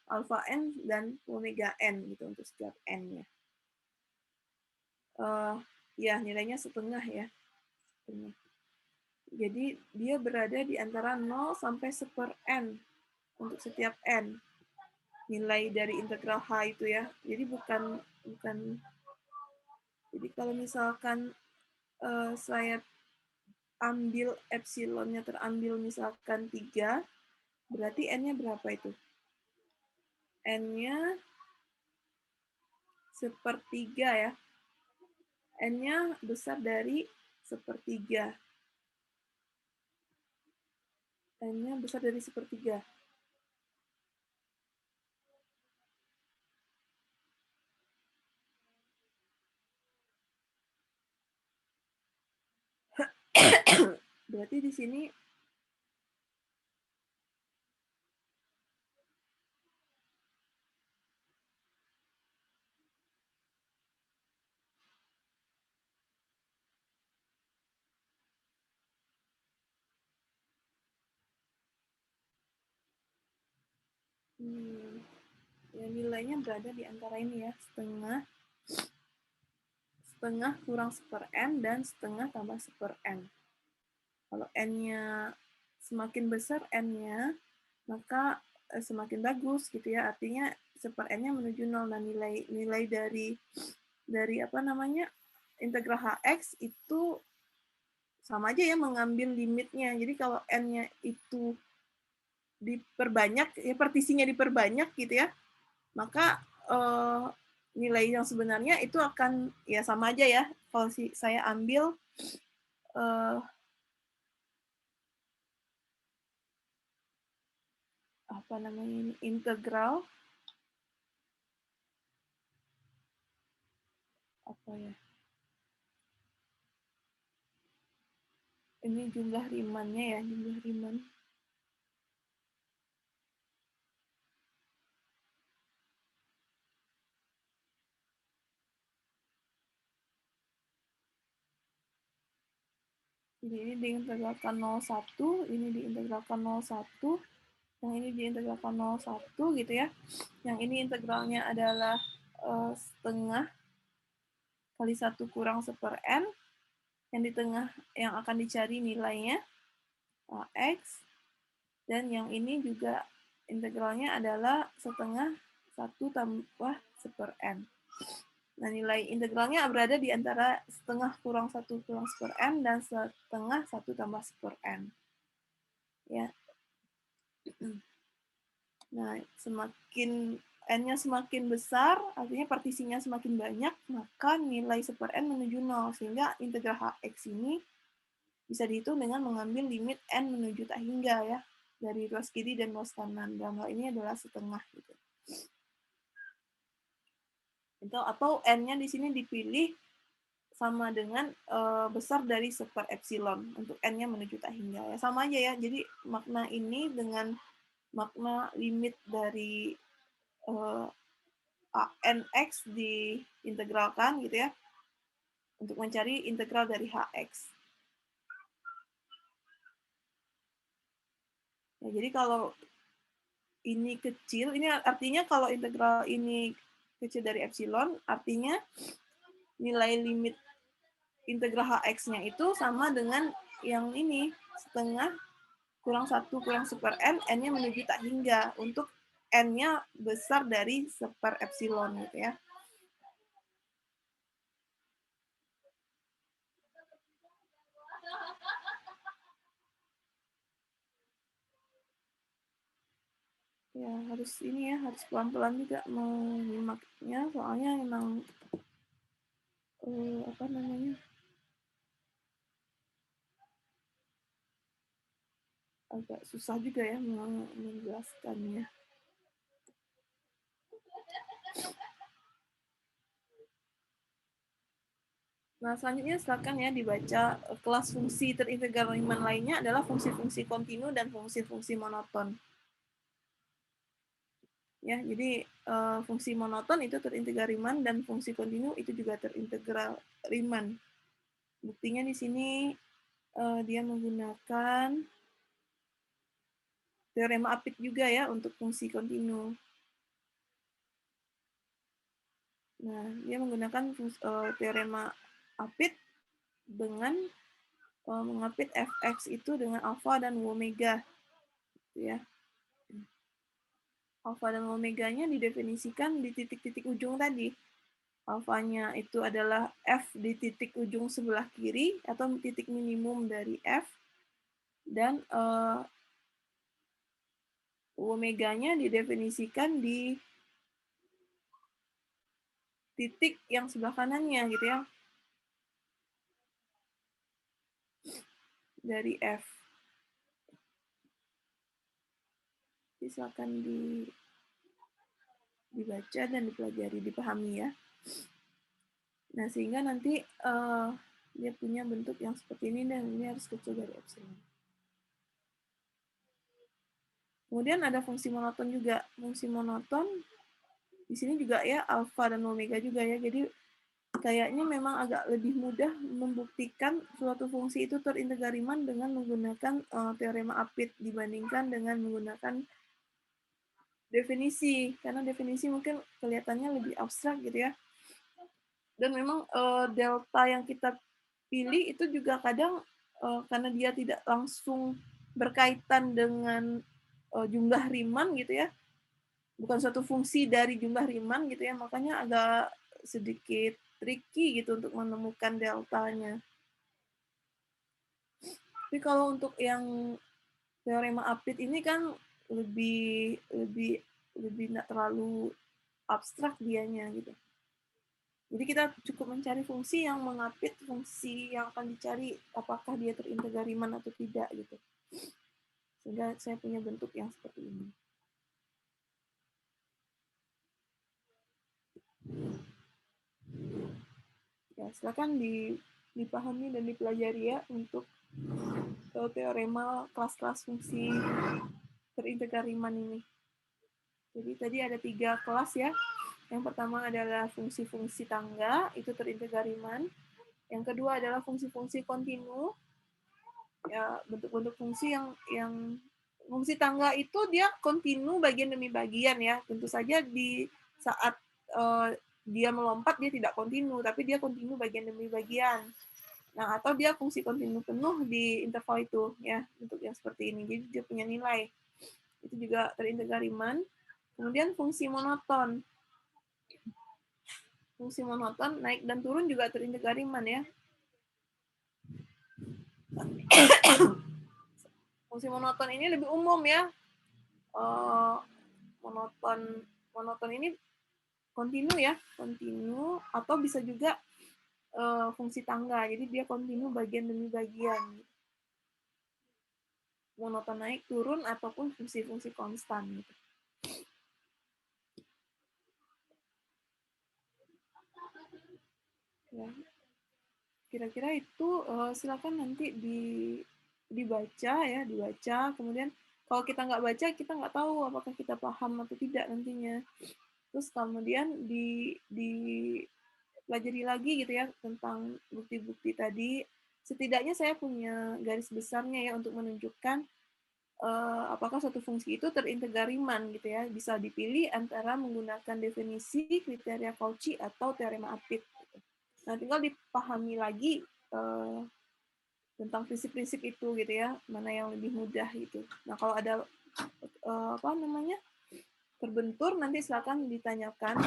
alpha n dan omega n gitu untuk setiap n-nya. Ya, nilainya setengah ya. Setengah. Jadi dia berada di antara 0 sampai 1/n untuk setiap n. Nilai dari integral H itu ya. Jadi bukan jadi kalau misalkan saya ambil epsilonnya terambil misalkan 3, berarti N-nya berapa itu? N-nya sepertiga ya. N-nya besar dari sepertiga. N-nya besar dari sepertiga. Berarti di sini ya nilainya berada di antara ini ya, setengah kurang 1/n dan setengah tambah 1/n. Kalau N-nya semakin besar N-nya, maka semakin bagus gitu ya. Artinya 1/n-nya menuju 0. Nah, nilai dari apa namanya? Integral hx itu sama aja ya, mengambil limitnya. Jadi kalau N-nya itu diperbanyak, ya partisinya diperbanyak gitu ya, maka nilai yang sebenarnya itu akan ya sama aja ya. Kalau saya ambil apa namanya ini, integral apa ya? Ini jumlah Riemannnya ya, jumlah Riemann. Jadi ini diintegralkan 0,1, ini diintegralkan 0,1, yang ini diintegralkan 0,1 gitu ya. Yang ini integralnya adalah setengah kali 1 kurang 1/n. Yang di tengah yang akan dicari nilainya x. Dan yang ini juga integralnya adalah setengah 1 tambah 1/n. Nah, nilai integralnya berada di antara setengah kurang 1 kurang 1/n dan setengah 1 tambah 1/n. Ya. Nah, semakin N-nya semakin besar, artinya partisinya semakin banyak, maka nilai 1/n menuju 0. Sehingga integral hx ini bisa dihitung dengan mengambil limit N menuju tak hingga ya. Dari ruas kiri dan ruas kanan. Dalam hal ini adalah setengah. Gitu. Atau N-nya di sini dipilih sama dengan besar dari 1/epsilon untuk N-nya menuju tak hingga. Ya, sama aja ya. Jadi makna ini dengan makna limit dari nx diintegralkan gitu ya untuk mencari integral dari hx. Ya, jadi kalau ini kecil, ini artinya kalau integral ini kecil dari epsilon, artinya nilai limit integral hx-nya itu sama dengan yang ini, setengah kurang 1 kurang 1/n, n-nya menuju tak hingga untuk n-nya besar dari 1/epsilon gitu ya. Ya harus ini ya, harus pelan-pelan juga menyimaknya, soalnya memang apa namanya, agak susah juga ya menjelaskannya. Nah, selanjutnya silakan ya dibaca kelas fungsi terintegral Riemann lainnya adalah fungsi-fungsi kontinu dan fungsi-fungsi monoton. Ya, jadi fungsi monoton itu terintegral Riemann dan fungsi kontinu itu juga terintegral Riemann. Buktinya di sini dia menggunakan teorema Apit juga ya untuk fungsi kontinu. Nah, dia menggunakan teorema Apit dengan mengapit fx itu dengan alfa dan omega. Gitu ya. Alfa dan omeganya didefinisikan di titik-titik ujung tadi. alfanya itu adalah F di titik ujung sebelah kiri atau titik minimum dari F, dan omeganya didefinisikan di titik yang sebelah kanannya gitu ya, dari F. Silakan dibaca dan dipelajari, dipahami ya. Nah, sehingga nanti dia punya bentuk yang seperti ini, dan ini harus kecil dari epsilon. Kemudian ada fungsi monoton juga. Fungsi monoton di sini juga ya alfa dan omega juga ya. Jadi kayaknya memang agak lebih mudah membuktikan suatu fungsi itu terintegrariman dengan menggunakan teorema Apit dibandingkan dengan menggunakan definisi, karena definisi mungkin kelihatannya lebih abstrak gitu ya. Dan memang delta yang kita pilih itu juga kadang karena dia tidak langsung berkaitan dengan jumlah Riemann gitu ya, bukan suatu fungsi dari jumlah Riemann gitu ya, makanya agak sedikit tricky gitu untuk menemukan deltanya. Tapi kalau untuk yang teorema Apit ini kan lebih nggak terlalu abstrak dianya gitu. Jadi kita cukup mencari fungsi yang mengapit fungsi yang akan dicari, apakah dia terintegrariman atau tidak gitu. Sehingga saya punya bentuk yang seperti ini. Ya, silakan dipahami dan dipelajari ya untuk teorema kelas-kelas fungsi terintegrariman ini. Jadi tadi ada 3 kelas ya. Yang pertama adalah fungsi-fungsi tangga, itu terintegrariman. Yang kedua adalah fungsi-fungsi kontinu, ya bentuk-bentuk fungsi yang fungsi tangga itu dia kontinu bagian demi bagian ya. Tentu saja di saat dia melompat dia tidak kontinu, tapi dia kontinu bagian demi bagian. Nah, atau dia fungsi kontinu penuh di interval itu ya, bentuk yang seperti ini. Jadi dia punya nilai. Itu juga terintegrariman. Kemudian fungsi monoton. Fungsi monoton naik dan turun juga terintegrariman ya. Fungsi monoton ini lebih umum ya. Monoton ini kontinu ya, kontinu, atau bisa juga fungsi tangga. Jadi dia kontinu bagian demi bagian. Monoton naik turun ataupun fungsi-fungsi konstan gitu. Ya. Kira-kira itu silakan nanti dibaca ya, dibaca. Kemudian kalau kita nggak baca, kita nggak tahu apakah kita paham atau tidak nantinya. Terus kemudian dipelajari lagi gitu ya tentang bukti-bukti tadi. Setidaknya saya punya garis besarnya ya untuk menunjukkan apakah suatu fungsi itu terintegrariman gitu ya. Bisa dipilih antara menggunakan definisi kriteria Cauchy atau teorema Apit. Gitu. Nah, tinggal dipahami lagi tentang prinsip-prinsip itu gitu ya, mana yang lebih mudah gitu. Nah, kalau ada terbentur nanti silakan ditanyakan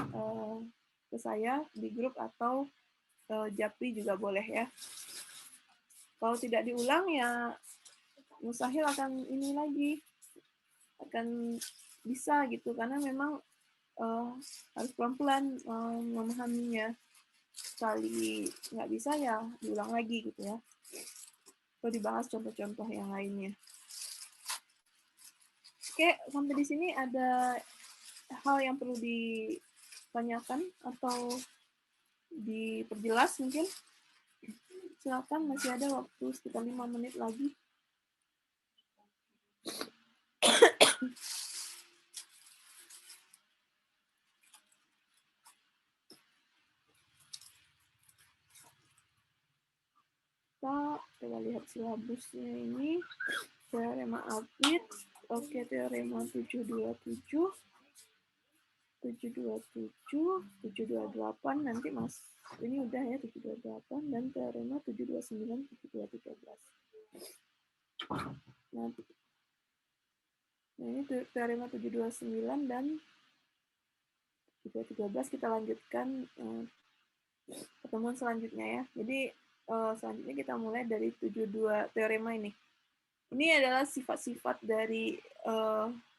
ke saya di grup atau Japri juga boleh ya. Kalau tidak diulang ya mustahil akan ini lagi, akan bisa gitu, karena memang harus pelan-pelan memahaminya. Sekali nggak bisa ya diulang lagi gitu ya. Atau dibahas contoh-contoh yang lainnya. Oke, sampai di sini ada hal yang perlu ditanyakan atau diperjelas mungkin? Silakan, masih ada waktu sekitar 5 menit lagi. Kita coba lihat silabusnya ini. Teorema Apit, oke, teorema 727, 727, 728, nanti mas, ini udah ya 728, dan teorema 729, 7213. Nah, ini teorema 729 dan 713 kita lanjutkan pertemuan selanjutnya ya. Jadi selanjutnya kita mulai dari 72 teorema ini. Ini adalah sifat-sifat dari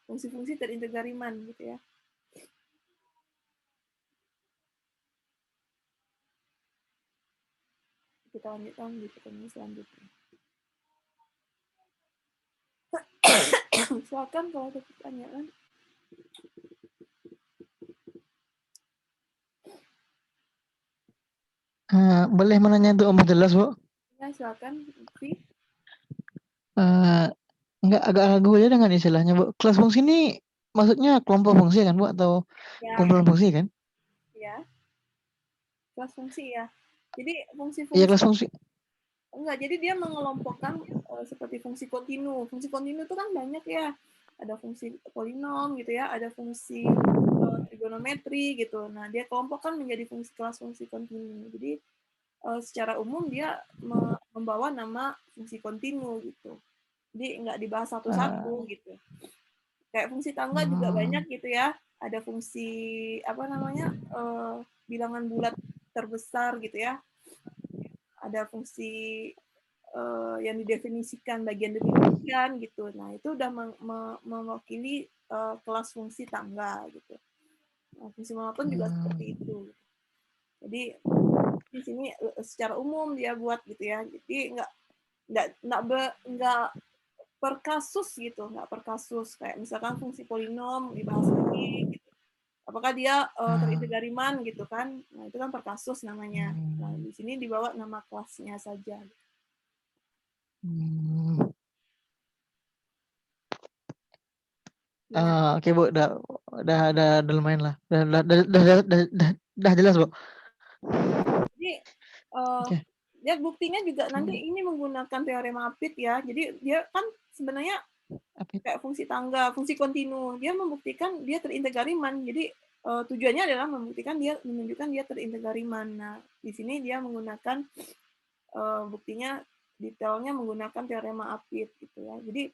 fungsi-fungsi terintegrasi Riemann gitu ya. Kita lanjutkan di pertemuan selanjutnya. Silakan kalau ada pertanyaan. Boleh menanya untuk Om jelas, Bu? Ya, silakan. Vi. Enggak agak ragu aja dengan istilahnya, Bu. Kelas fungsi ini maksudnya kelompok fungsi kan, Bu, atau Ya, kumpulan fungsi kan? ya. Kelas fungsi ya. Jadi Iya, fungsi-fungsi kelas fungsi. enggak, jadi dia mengelompokkan seperti fungsi kontinu. Fungsi kontinu itu kan banyak ya. Ada fungsi polinom gitu ya, ada fungsi trigonometri gitu. Nah, dia kelompokkan menjadi fungsi kelas fungsi kontinu. Jadi secara umum dia membawa nama fungsi kontinu gitu. Jadi nggak dibahas satu-satu gitu. Kayak fungsi tangga juga banyak gitu ya. Ada fungsi apa namanya bilangan bulat terbesar gitu ya. Ada fungsi yang didefinisikan bagian demi bagian gitu. Nah itu udah mewakili kelas fungsi tangga gitu. Nah, fungsi manapun juga seperti itu. Jadi di sini secara umum dia buat gitu ya. Jadi nggak per kasus gitu, nggak per kasus. Kayak misalkan fungsi polinom dibahas lagi gitu. Apakah dia terintegrasi Riemann gitu kan? Nah itu kan per kasus namanya. Nah di sini dibawa nama kelasnya saja. Ya. Oke, Bu, udah lumayan lah. Udah jelas, Bu. Jadi Oke. dia buktinya juga nanti ini menggunakan teorema Apit ya. Jadi dia kan sebenarnya kayak fungsi tangga, fungsi kontinu. Dia membuktikan dia terintegrasi Riemann. Jadi tujuannya adalah menunjukkan dia terintegrasi Riemann. Nah, di sini dia menggunakan buktinya detailnya menggunakan teorema Apit gitu ya. Jadi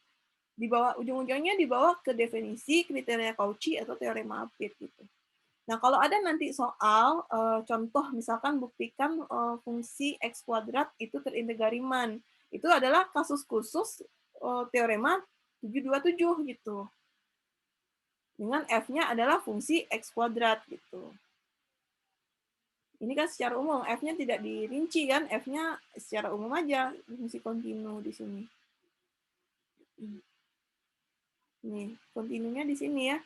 ujung-ujungnya dibawa ke definisi kriteria Cauchy atau teorema Apit gitu. Nah, kalau ada nanti soal contoh misalkan buktikan fungsi x kuadrat itu terintegrasi Riemann. Itu adalah kasus khusus teorema 727 gitu. Dengan f-nya adalah fungsi x kuadrat gitu. Ini kan secara umum, f-nya tidak dirinci kan, f-nya secara umum aja fungsi kontinu di sini. Nih, kontinunya di sini ya.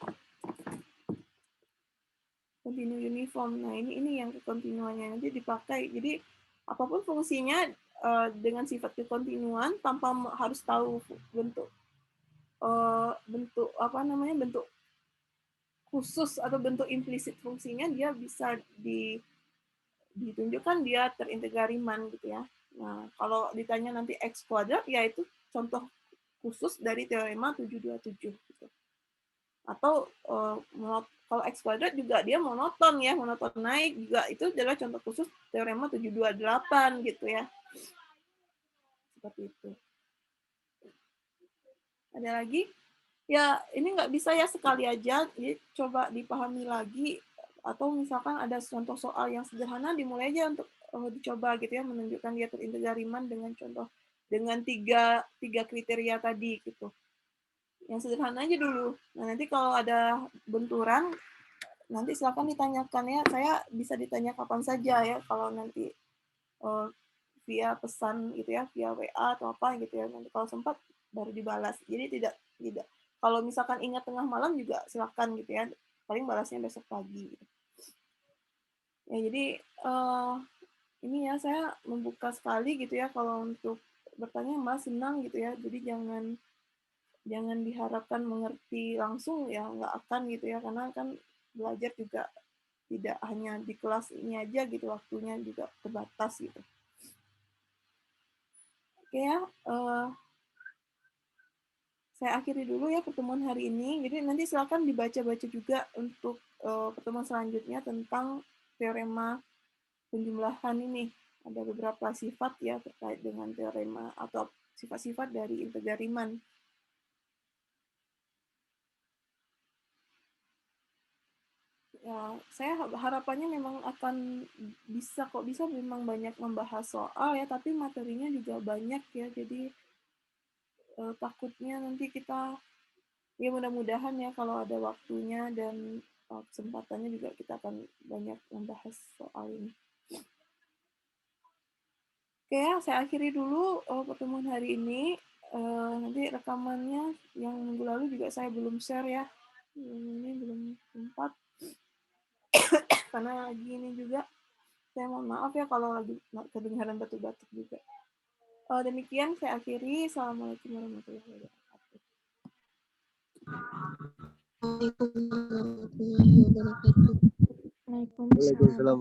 Kontinu uniform. Nah, ini yang kekontinuannya nanti dipakai. Jadi apapun fungsinya dengan sifat kekontinuan tanpa harus tahu bentuk bentuk khusus atau bentuk implisit fungsinya, dia bisa ditunjukkan dia terintegrasi Riemann gitu ya. Nah, kalau ditanya nanti x kuadrat, ya itu contoh khusus dari teorema 727 gitu. Atau kalau x kuadrat juga dia monoton ya, monoton naik juga itu adalah contoh khusus teorema 728 gitu ya. Seperti itu. Ada lagi? Ya, ini nggak bisa ya sekali aja, jadi coba dipahami lagi, atau misalkan ada contoh soal yang sederhana, dimulai aja untuk dicoba gitu ya, menunjukkan dia terintegrasi Riemann dengan contoh, dengan tiga kriteria tadi gitu. Yang sederhana aja dulu. Nah, nanti kalau ada benturan, nanti silakan ditanyakan ya. Saya bisa ditanya kapan saja ya, kalau nanti via pesan gitu ya, via WA atau apa gitu ya. Nanti kalau sempat baru dibalas. Jadi tidak kalau misalkan ingat tengah malam juga silakan gitu ya. Paling balasnya besok pagi. Gitu. Ya jadi ini ya saya membuka sekali gitu ya kalau untuk bertanya Mbak senang gitu ya. Jadi jangan diharapkan mengerti langsung ya, nggak akan gitu ya, karena kan belajar juga tidak hanya di kelas ini aja gitu, waktunya juga terbatas gitu. Oke ya, saya akhiri dulu ya pertemuan hari ini. Jadi nanti silakan dibaca-baca juga untuk pertemuan selanjutnya tentang teorema penjumlahan ini. Ada beberapa sifat ya terkait dengan teorema atau sifat-sifat dari integrasi Riemann. Ya, saya harapannya memang akan bisa memang banyak membahas soal ya, tapi materinya juga banyak ya. Jadi takutnya nanti kita ya mudah-mudahan ya kalau ada waktunya dan kesempatannya juga kita akan banyak membahas soal ini. Oke ya, saya akhiri dulu pertemuan hari ini. Nanti rekamannya yang minggu lalu juga saya belum share ya. Ini belum sempat karena lagi ini juga. Saya mohon maaf ya kalau lagi kedengaran batuk-batuk juga. Demikian saya akhiri. Assalamualaikum warahmatullahi wabarakatuh. Waalaikumsalam warahmatullahi wabarakatuh. Waalaikumsalam.